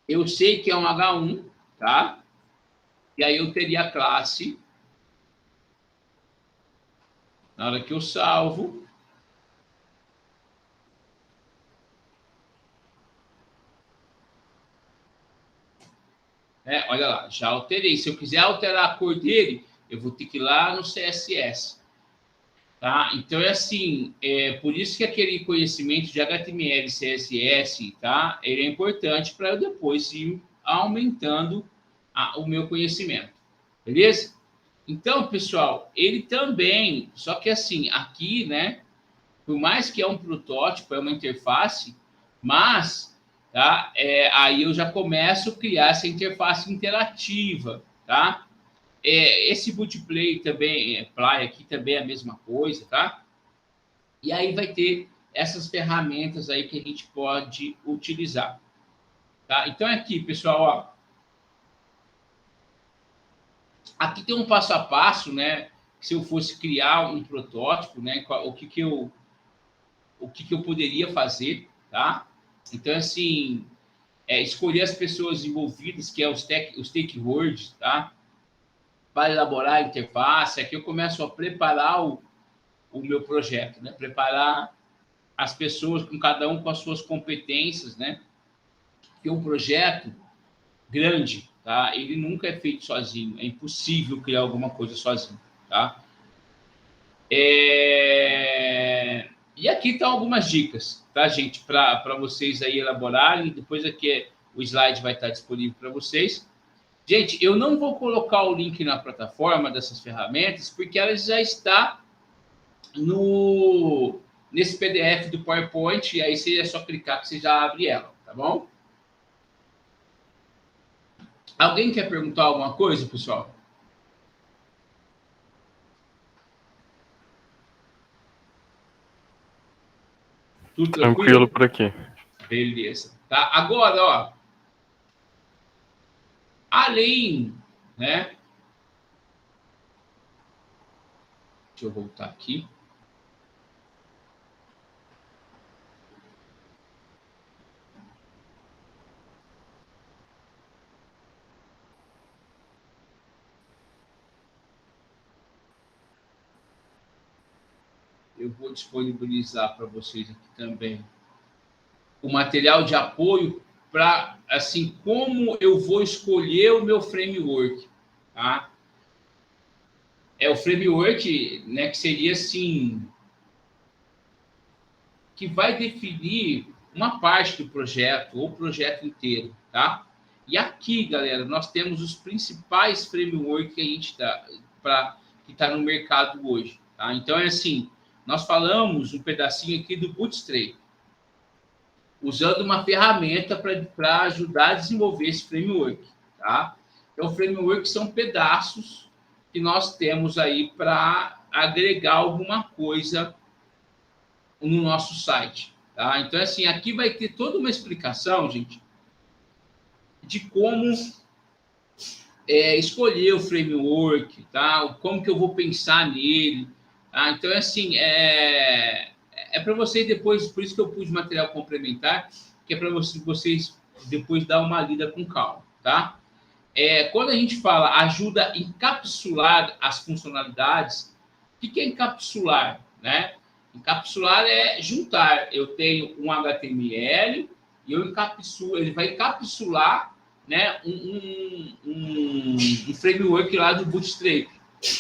Eu sei que é um H1, tá? E aí eu teria a classe. Na hora que eu salvo, olha lá, já alterei. Se eu quiser alterar a cor dele, eu vou ter que ir lá no CSS. Tá? Então, é assim, por isso que aquele conhecimento de HTML, CSS, tá? Ele é importante para eu depois ir aumentando o meu conhecimento. Beleza? Então, pessoal, ele também, só que assim, aqui, né? Por mais que é um protótipo, é uma interface, mas tá? Aí eu já começo a criar essa interface interativa, tá? Esse bootplay também, play aqui também é a mesma coisa, tá? E aí vai ter essas ferramentas aí que a gente pode utilizar, tá? Então aqui, pessoal, ó, aqui tem um passo a passo, né? Se eu fosse criar um protótipo, né? O que eu poderia fazer, tá? Então, assim, escolher as pessoas envolvidas, que é os stakeholders, tá? Para elaborar a interface. Aqui eu começo a preparar o meu projeto, né? Preparar as pessoas, com cada um com as suas competências, né? Porque um projeto grande, tá? Ele nunca é feito sozinho. É impossível criar alguma coisa sozinho, tá? E aqui estão algumas dicas, tá, gente? Para vocês aí elaborarem. Depois aqui o slide vai estar disponível para vocês. Gente, eu não vou colocar o link na plataforma dessas ferramentas, porque ela já está nesse PDF do PowerPoint, e aí você é só clicar que você já abre ela, tá bom? Alguém quer perguntar alguma coisa, pessoal? Tudo Tranquilo por aqui. Beleza. Tá? Agora, ó, além, né? Deixa eu voltar aqui. Eu vou disponibilizar para vocês aqui também o material de apoio para, assim, como eu vou escolher o meu framework, tá? O framework, né, que seria assim, que vai definir uma parte do projeto ou o projeto inteiro, tá? E aqui, galera, nós temos os principais frameworks que a gente que está no mercado hoje, tá? Então é assim, nós falamos um pedacinho aqui do Bootstrap, usando uma ferramenta para ajudar a desenvolver esse framework, tá? Então, framework são pedaços que nós temos aí para agregar alguma coisa no nosso site, tá? Então, assim, aqui vai ter toda uma explicação, gente, de como escolher o framework, tá? Como que eu vou pensar nele, tá? Então, assim, para vocês depois, por isso que eu pus material complementar, que é para vocês depois dar uma lida com calma, tá? Quando a gente fala ajuda a encapsular as funcionalidades, o que é encapsular, né? Encapsular é juntar. Eu tenho um HTML e eu encapsulo, ele vai encapsular, né, um framework lá do Bootstrap.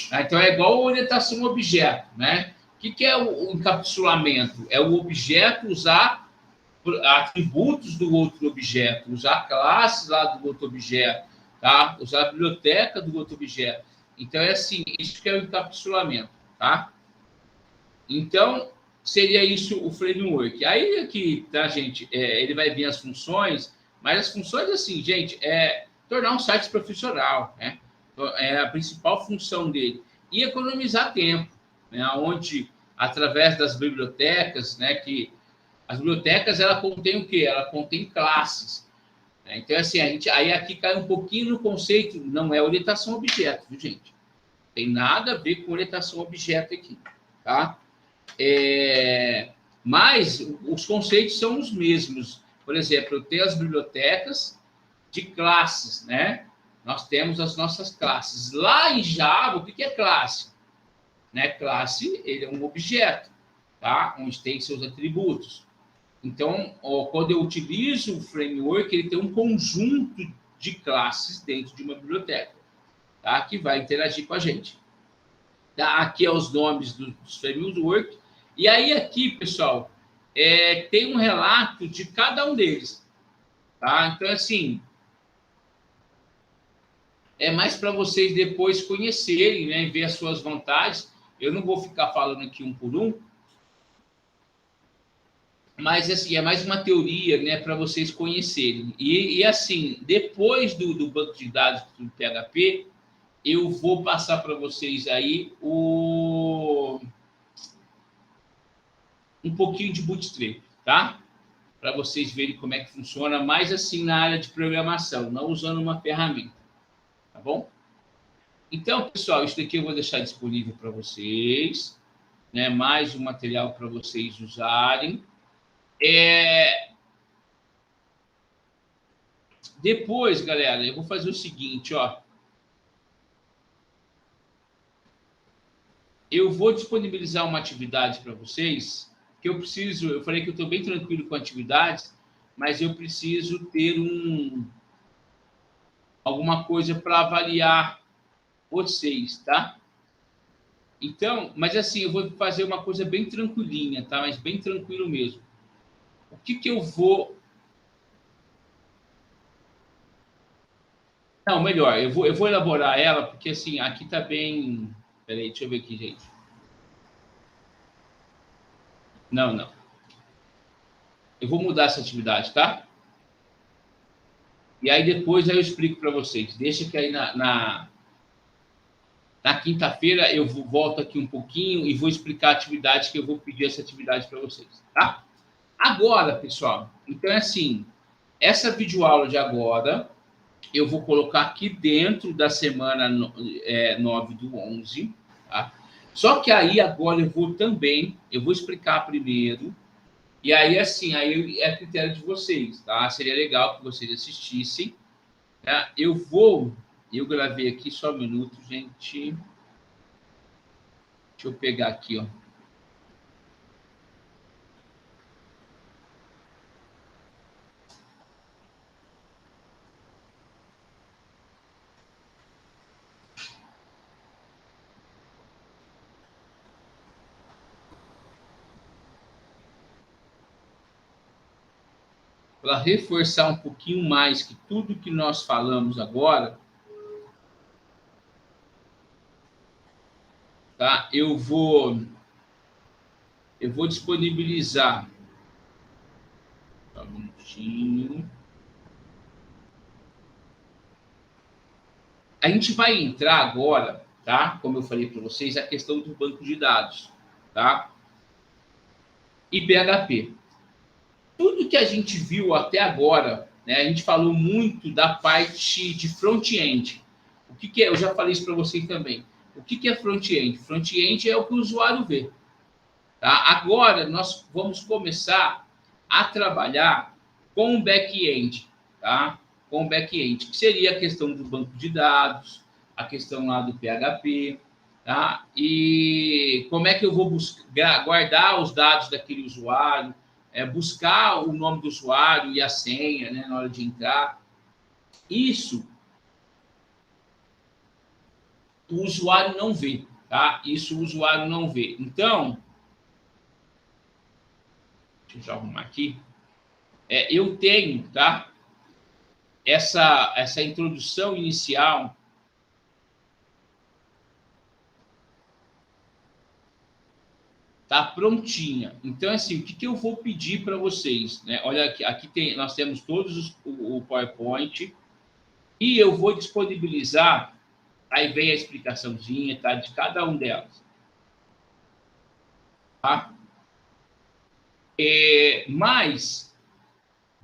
Tá? Então, é igual a orientação objeto, né? O que é o encapsulamento? É o objeto usar atributos do outro objeto, usar classes lá do outro objeto, tá? Usar a biblioteca do outro objeto. Então, é assim, isso que é o encapsulamento, tá? Então, seria isso o framework. Aí aqui, tá, gente? Ele vai vir as funções, mas as funções, assim, gente, tornar um site profissional, né? É a principal função dele. E economizar tempo, né? Onde, através das bibliotecas, né? Que as bibliotecas, ela contém o quê? Ela contém classes. Né? Então, assim, aí aqui cai um pouquinho no conceito, não é orientação objeto, viu, gente? Tem nada a ver com orientação objeto aqui, tá? Mas os conceitos são os mesmos. Por exemplo, eu tenho as bibliotecas de classes, né? Nós temos as nossas classes. Lá em Java, o que é classe? Né? Classe, ele é um objeto, tá? Onde tem seus atributos. Então, quando eu utilizo o framework, ele tem um conjunto de classes dentro de uma biblioteca, tá? Que vai interagir com a gente. Tá? Aqui é os nomes dos frameworks. E aí aqui, pessoal, tem um relato de cada um deles. Tá? Então, assim, é mais para vocês depois conhecerem, né, e ver as suas vantagens. Eu não vou ficar falando aqui um por um, mas assim, é mais uma teoria, né, para vocês conhecerem. E assim, depois do banco de dados do PHP, eu vou passar para vocês aí um pouquinho de Bootstrap, tá? Para vocês verem como é que funciona, mais assim na área de programação, não usando uma ferramenta, tá bom? Então, pessoal, isso daqui eu vou deixar disponível para vocês, né? Mais um material para vocês usarem. Depois, galera, eu vou fazer o seguinte, ó. Eu vou disponibilizar uma atividade para vocês, que eu falei que eu estou bem tranquilo com atividades, mas eu preciso ter alguma coisa para avaliar vocês, tá? Então, mas assim, eu vou fazer uma coisa bem tranquilinha, tá? Mas bem tranquilo mesmo. O que eu vou... Não, melhor, eu vou elaborar ela, porque assim, aqui tá bem. Peraí, deixa eu ver aqui, gente. Não. Eu vou mudar essa atividade, tá? E aí depois eu explico para vocês. Deixa que aí na quinta-feira eu volto aqui um pouquinho e vou explicar a atividade que eu vou pedir essa atividade para vocês, tá? Agora, pessoal, então é assim, essa videoaula de agora eu vou colocar aqui dentro da semana 9/11, tá? Só que aí agora eu vou explicar primeiro, e aí assim, aí é critério de vocês, tá? Seria legal que vocês assistissem, tá? Eu gravei aqui só um minuto, gente. Deixa eu pegar aqui, ó. Para reforçar um pouquinho mais que tudo que nós falamos agora, tá? Eu vou disponibilizar. Só um minutinho. A gente vai entrar agora, tá? Como eu falei para vocês, a questão do banco de dados, tá? E PHP. Tudo que a gente viu até agora, né? A gente falou muito da parte de front-end. O que é? Eu já falei isso para vocês também. O que é front-end? Front-end é o que o usuário vê. Tá? Agora, nós vamos começar a trabalhar com o back-end, tá? Com o back-end, que seria a questão do banco de dados, a questão lá do PHP, tá? E como é que eu vou guardar os dados daquele usuário, buscar o nome do usuário e a senha, né, na hora de entrar. Isso o usuário não vê, tá? Isso o usuário não vê. Então, deixa eu já arrumar aqui. Eu tenho, tá? Essa introdução inicial tá prontinha. Então, assim, o que eu vou pedir para vocês, né? Olha aqui nós temos todos o PowerPoint e eu vou disponibilizar. Aí vem a explicaçãozinha, tá? De cada um delas, tá? Mas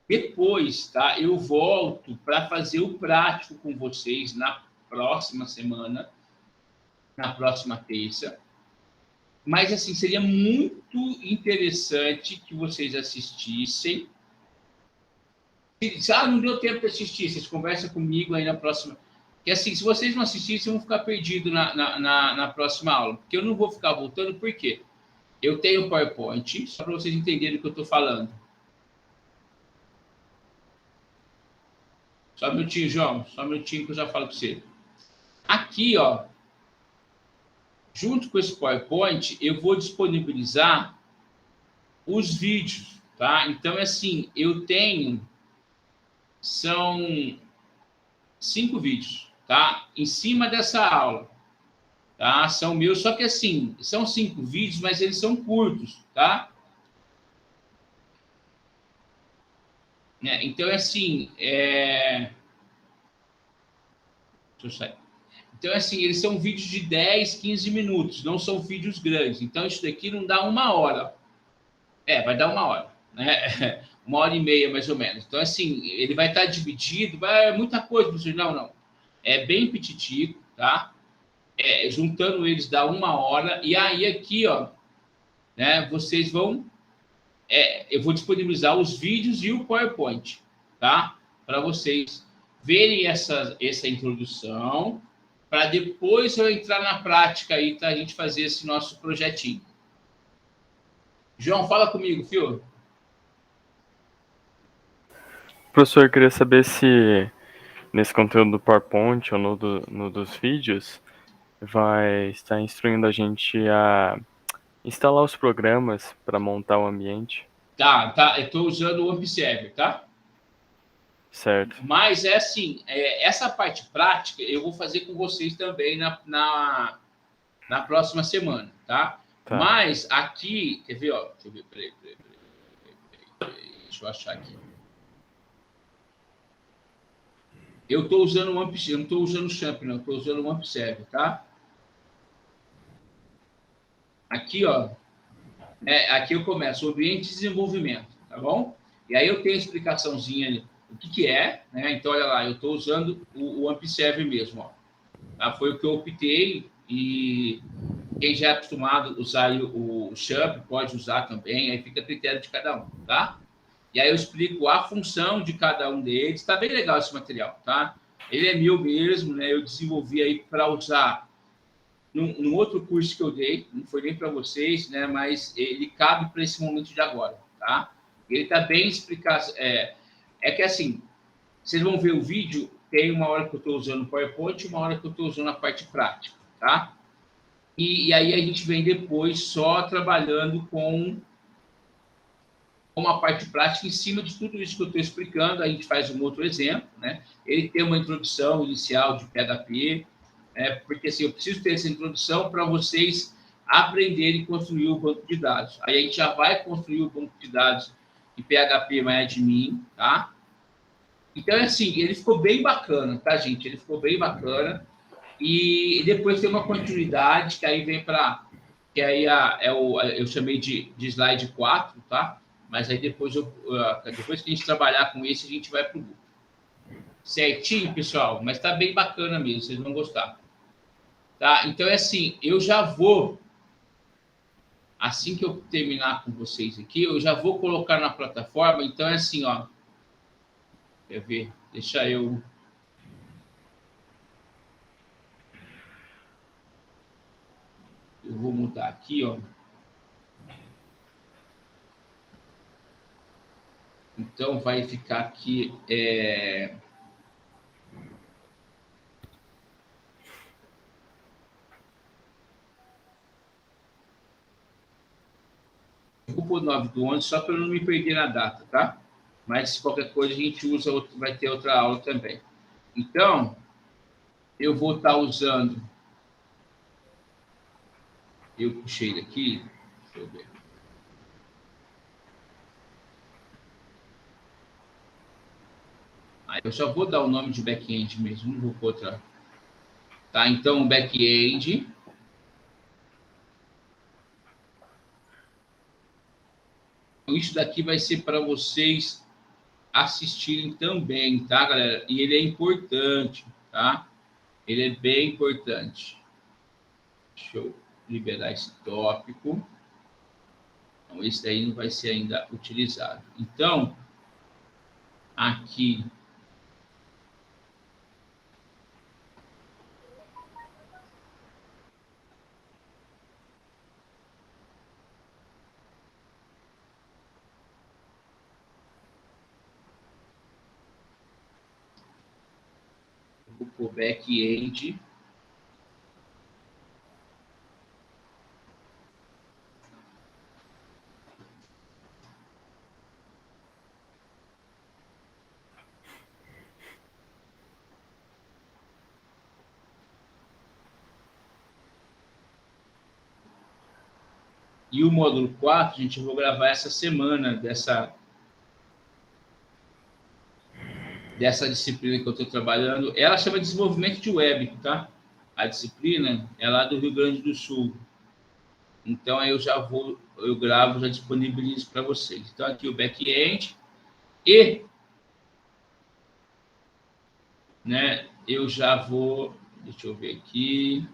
depois, tá? Eu volto para fazer o prático com vocês na próxima semana, na próxima terça. Mas, assim, seria muito interessante que vocês assistissem. Não deu tempo de assistir, vocês conversam comigo aí na próxima. Porque, assim, se vocês não assistissem, vão ficar perdidos na próxima aula. Porque eu não vou ficar voltando, por quê? Eu tenho o PowerPoint, só para vocês entenderem o que eu estou falando. Só um minutinho, João. Só um minutinho que eu já falo para você. Aqui, ó. Junto com esse PowerPoint, eu vou disponibilizar os vídeos, tá? Então, assim, são 5 vídeos, tá? Em cima dessa aula, tá? São meus, só que assim, são 5 vídeos, mas eles são curtos, tá? Então, assim, deixa eu sair. Então, assim, eles são vídeos de 10, 15 minutos, não são vídeos grandes. Então, isso daqui não dá 1 hora. Vai dar 1 hora, né? 1h30, mais ou menos. Então, assim, ele vai estar dividido, muita coisa, professor. Não. É bem petitico, tá? Juntando eles dá 1 hora. E aí, aqui, ó, né, vocês vão... eu vou disponibilizar os vídeos e o PowerPoint, tá? Para vocês verem essa introdução, para depois eu entrar na prática aí, para a gente fazer esse nosso projetinho. João, fala comigo, filho. Professor, eu queria saber se nesse conteúdo do PowerPoint ou no dos vídeos vai estar instruindo a gente a instalar os programas para montar o ambiente. Tá. Eu estou usando o Observer, tá? Certo. Mas é assim, essa parte prática eu vou fazer com vocês também na próxima semana, tá? Mas aqui, quer ver, ó? Deixa eu ver, peraí. Deixa eu achar aqui. Eu estou usando o AmpServe, eu não estou usando o Champ, não, estou usando o AmpServe, tá? Aqui, ó, aqui eu começo o ambiente de desenvolvimento, tá bom? E aí eu tenho a explicaçãozinha o que é, né? Então, olha lá, eu estou usando o AmpServe mesmo, ó. Tá? Foi o que eu optei e quem já é acostumado a usar o Champ pode usar também, aí fica a critério de cada um, tá? E aí eu explico a função de cada um deles. Está bem legal esse material, tá? Ele é meu mesmo, né? Eu desenvolvi aí para usar num outro curso que eu dei, não foi nem para vocês, né? Mas ele cabe para esse momento de agora, tá? Ele está bem explicado. É que assim, vocês vão ver o vídeo, tem uma hora que eu estou usando o PowerPoint e uma hora que eu estou usando a parte prática, tá? E aí a gente vem depois só trabalhando com uma parte prática em cima de tudo isso que eu estou explicando. A gente faz um outro exemplo, né? Ele tem uma introdução inicial de PHP, porque assim, eu preciso ter essa introdução para vocês aprenderem a construir o banco de dados. Aí a gente já vai construir o banco de dados em PHP MyAdmin, tá? Então, assim, ele ficou bem bacana, tá, gente? Ele ficou bem bacana. E depois tem uma continuidade que aí vem para... que aí eu chamei de slide 4, tá? Mas aí depois que a gente trabalhar com esse, a gente vai para o grupo. Certinho, pessoal? Mas tá bem bacana mesmo, vocês vão gostar. Tá? Então, é assim, eu já vou... Assim que eu terminar com vocês aqui, eu já vou colocar na plataforma. Então, é assim, ó. Quer ver? Deixa eu... Eu vou mudar aqui, ó. Então, vai ficar aqui... Eu vou pôr 9/11 só para não me perder na data, tá? Mas qualquer coisa a gente usa, vai ter outra aula também. Então, eu vou estar usando... Eu puxei daqui, deixa eu ver. Aí eu só vou dar o nome de back-end mesmo, não vou pôr outra. Tá? Então, back-end. Isso daqui vai ser para vocês assistirem também, tá, galera? E ele é importante, tá? Ele é bem importante. Deixa eu liberar esse tópico. Então, esse daí não vai ser ainda utilizado. Então, aqui... o back-end. E o módulo 4, gente, eu vou gravar essa semana dessa disciplina que eu estou trabalhando. Ela chama Desenvolvimento de Web, tá? A disciplina é lá do Rio Grande do Sul. Então, aí eu gravo, já disponibilizo para vocês. Então, aqui o back-end e, né, eu já vou... Deixa eu ver aqui.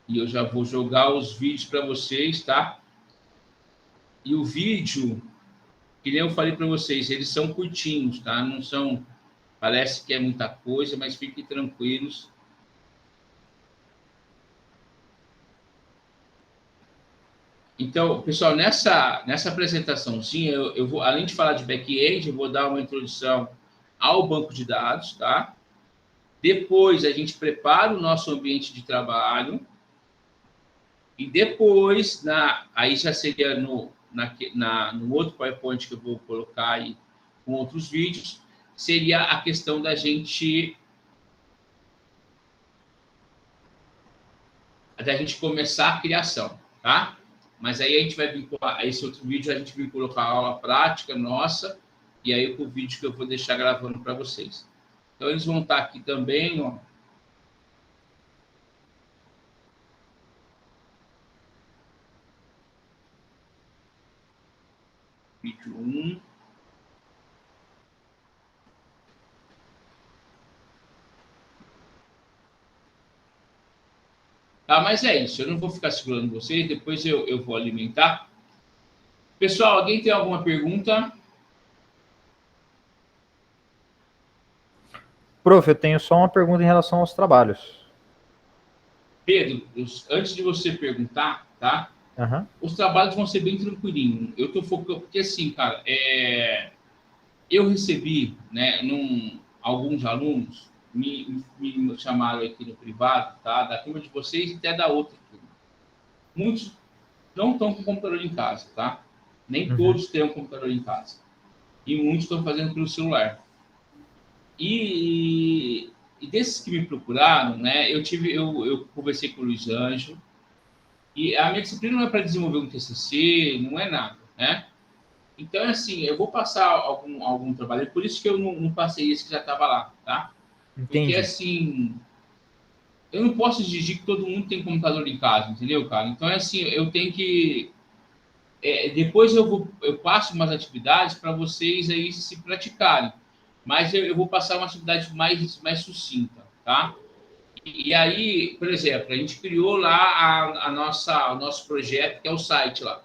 E eu já vou jogar os vídeos para vocês, tá? E o vídeo, que nem eu falei para vocês, eles são curtinhos, tá? Não são... Parece que é muita coisa, mas fiquem tranquilos. Então, pessoal, nessa apresentaçãozinha, eu vou, além de falar de back-end, eu vou dar uma introdução ao banco de dados, tá? Depois, a gente prepara o nosso ambiente de trabalho. E depois, aí já seria no outro PowerPoint que eu vou colocar aí com outros vídeos, seria a questão da gente começar a criação, tá? Mas aí a gente vai vincular, esse outro vídeo a gente vincula com a aula prática nossa, e aí com o vídeo que eu vou deixar gravando para vocês. Então, eles vão estar aqui também, ó. Vídeo 1. Tá, mas é isso, eu não vou ficar segurando vocês, depois eu vou alimentar. Pessoal, alguém tem alguma pergunta? Prof, eu tenho só uma pergunta em relação aos trabalhos. Pedro, antes de você perguntar, tá? Uhum. Os trabalhos vão ser bem tranquilinhos. Eu tô focando, porque assim, cara, eu recebi, né, alguns alunos me chamaram aqui no privado, tá? Da turma de vocês e até da outra turma. Muitos não estão com computador em casa, tá? Nem todos têm um computador em casa. E muitos estão fazendo pelo celular. E desses que me procuraram, né, eu conversei com o Luiz Ângelo, e a minha disciplina não é para desenvolver um TCC, não é nada, né? Então, assim, eu vou passar algum trabalho, por isso que eu não passei esse que já estava lá, tá? Entendi. Porque, assim, eu não posso exigir que todo mundo tem computador em casa, entendeu, cara? Então, assim, eu tenho que... depois eu passo umas atividades para vocês aí se praticarem, mas eu vou passar uma atividade mais sucinta, tá? E aí, por exemplo, a gente criou lá o nosso projeto, que é o site lá.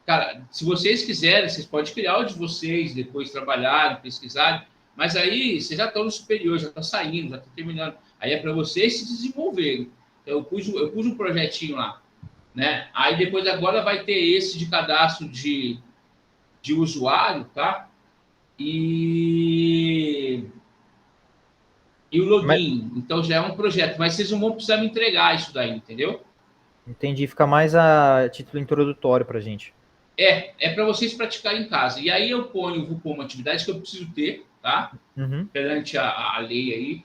Cara, se vocês quiserem, vocês podem criar o de vocês, depois trabalharem, pesquisarem, mas aí vocês já estão no superior, já estão saindo, já estão terminando. Aí é para vocês se desenvolverem. Então, eu pus um projetinho lá, né? Aí depois agora vai ter esse de cadastro de usuário, tá? E o login. Então já é um projeto, mas vocês não vão precisar me entregar isso daí, entendeu? Entendi, fica mais a título introdutório para a gente. É para vocês praticarem em casa. E aí vou pôr uma atividade que eu preciso ter, tá? Perante a lei aí.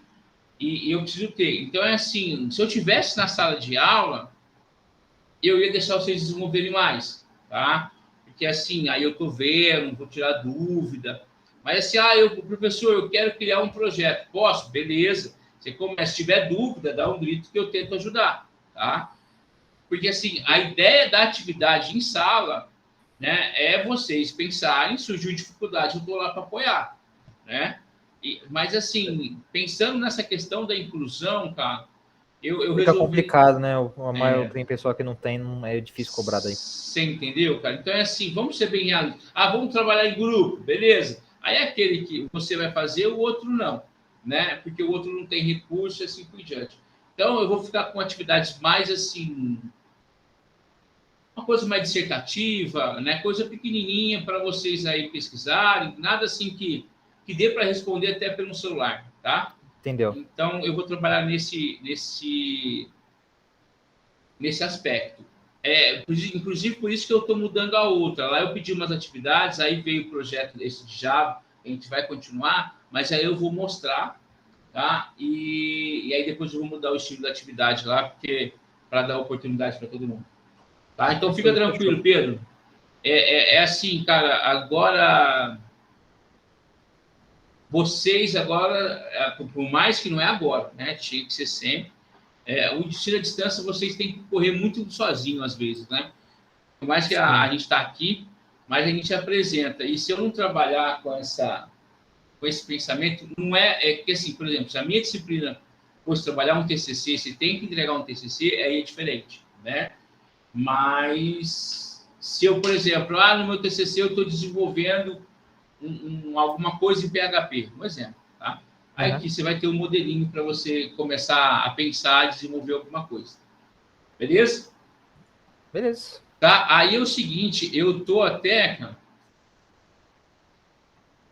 E eu preciso ter. Então é assim, se eu tivesse na sala de aula, eu ia deixar vocês desenvolverem mais, tá? Porque assim, aí eu tô vendo, vou tirar dúvida. Mas assim, professor, eu quero criar um projeto. Posso? Beleza. Você começa, se tiver dúvida, dá um grito que eu tento ajudar, tá? Porque assim, a ideia da atividade em sala, né, é vocês pensarem, surgiu dificuldade, eu estou lá para apoiar, né? Mas assim, pensando nessa questão da inclusão, cara, eu Fica resolvi... complicado, né? Tem pessoa que não tem, é difícil cobrar daí. Você entendeu, cara? Então é assim, vamos ser bem realistas. Vamos trabalhar em grupo, beleza. Aí é aquele que você vai fazer, o outro não, né? Porque o outro não tem recurso e assim por diante. Então eu vou ficar com atividades mais assim, uma coisa mais dissertativa, né? Coisa pequenininha para vocês aí pesquisarem, nada assim que dê para responder até pelo celular, tá? Entendeu? Então eu vou trabalhar nesse aspecto. Inclusive por isso que eu estou mudando a outra. Lá eu pedi umas atividades, aí veio o projeto esse de Java, a gente vai continuar, mas aí eu vou mostrar, tá? E aí depois eu vou mudar o estilo da atividade lá, porque para dar oportunidade para todo mundo. Tá? Então fica tranquilo, Pedro. É assim, cara, agora vocês agora, por mais que não é agora, né? Tinha que ser sempre. O ensino à distância vocês têm que correr muito sozinho às vezes, né? Por mais que a gente está aqui, mas a gente apresenta. E se eu não trabalhar com esse pensamento, não é que assim, por exemplo, se a minha disciplina fosse trabalhar um TCC, se tem que entregar um TCC, aí é diferente, né? Mas se eu, por exemplo, no meu TCC eu estou desenvolvendo alguma coisa em PHP, um exemplo, tá? Aí aqui você vai ter um modelinho para você começar a pensar, desenvolver alguma coisa. Beleza? Beleza. Tá? Aí é o seguinte, eu tô até...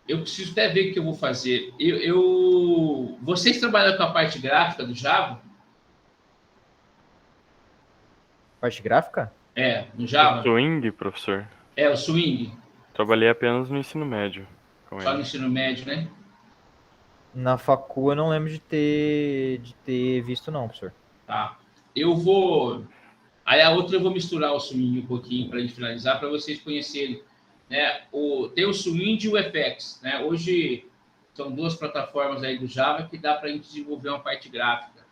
Eu preciso até ver o que eu vou fazer. Vocês trabalham com a parte gráfica do Java? Parte gráfica? No Java? Swing, professor? É, o swing. Trabalhei apenas no ensino médio com Só no ele. ensino médio, né? Na facu eu não lembro de ter visto, não, professor. Tá. Eu vou. Aí a outra eu vou misturar o swing um pouquinho para a gente finalizar, para vocês conhecerem. Né? Tem o swing e o FX. Né? Hoje são duas plataformas aí do Java que dá para a gente desenvolver uma parte gráfica.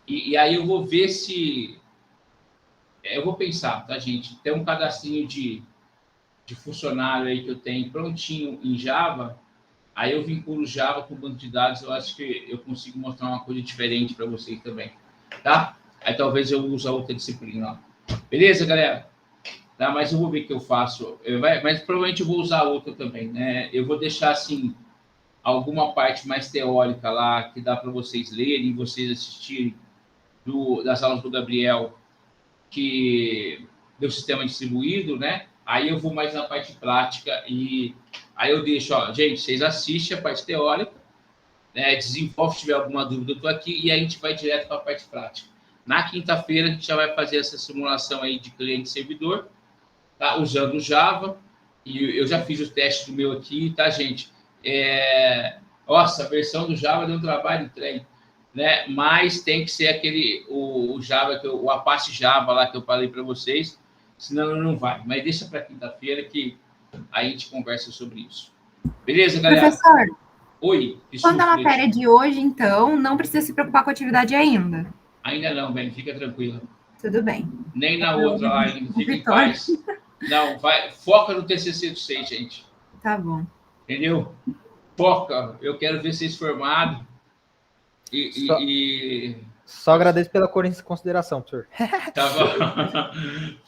E aí eu vou ver se. Eu vou pensar, tá, gente? Tem um cadastrinho de funcionário aí que eu tenho prontinho em Java. Aí eu vinculo Java com o banco de dados. Eu acho que eu consigo mostrar uma coisa diferente para vocês também. Tá? Aí talvez eu use a outra disciplina lá. Beleza, galera? Tá, mas eu vou ver o que eu faço. Mas provavelmente eu vou usar a outra também, né? Eu vou deixar, assim, alguma parte mais teórica lá, que dá para vocês lerem, vocês assistirem, das aulas do Gabriel, que do sistema distribuído, né? Aí eu vou mais na parte prática e aí eu deixo, ó, gente, vocês assistem a parte teórica, né? Desenvolve, se tiver alguma dúvida, eu estou aqui, e aí a gente vai direto para a parte prática. Na quinta-feira, a gente já vai fazer essa simulação aí de cliente-servidor, tá? Usando o Java, e eu já fiz o teste do meu aqui, tá, gente? Nossa, a versão do Java deu um trabalho trem, né? Mas tem que ser aquele, o Java, o Apache Java lá que eu falei para vocês, senão não vai. Mas deixa para quinta-feira que a gente conversa sobre isso. Beleza, galera? Professor, Oi. quanto à matéria de hoje, então, não precisa se preocupar com a atividade ainda? Ainda não, Ben, fica tranquila. Tudo bem. Nem na outra lá ainda, fica em paz. Não, foca no TCC do 6, gente. Tá bom. Entendeu? Foca, eu quero ver vocês formados. Só agradeço pela consideração, professor. Tá bom.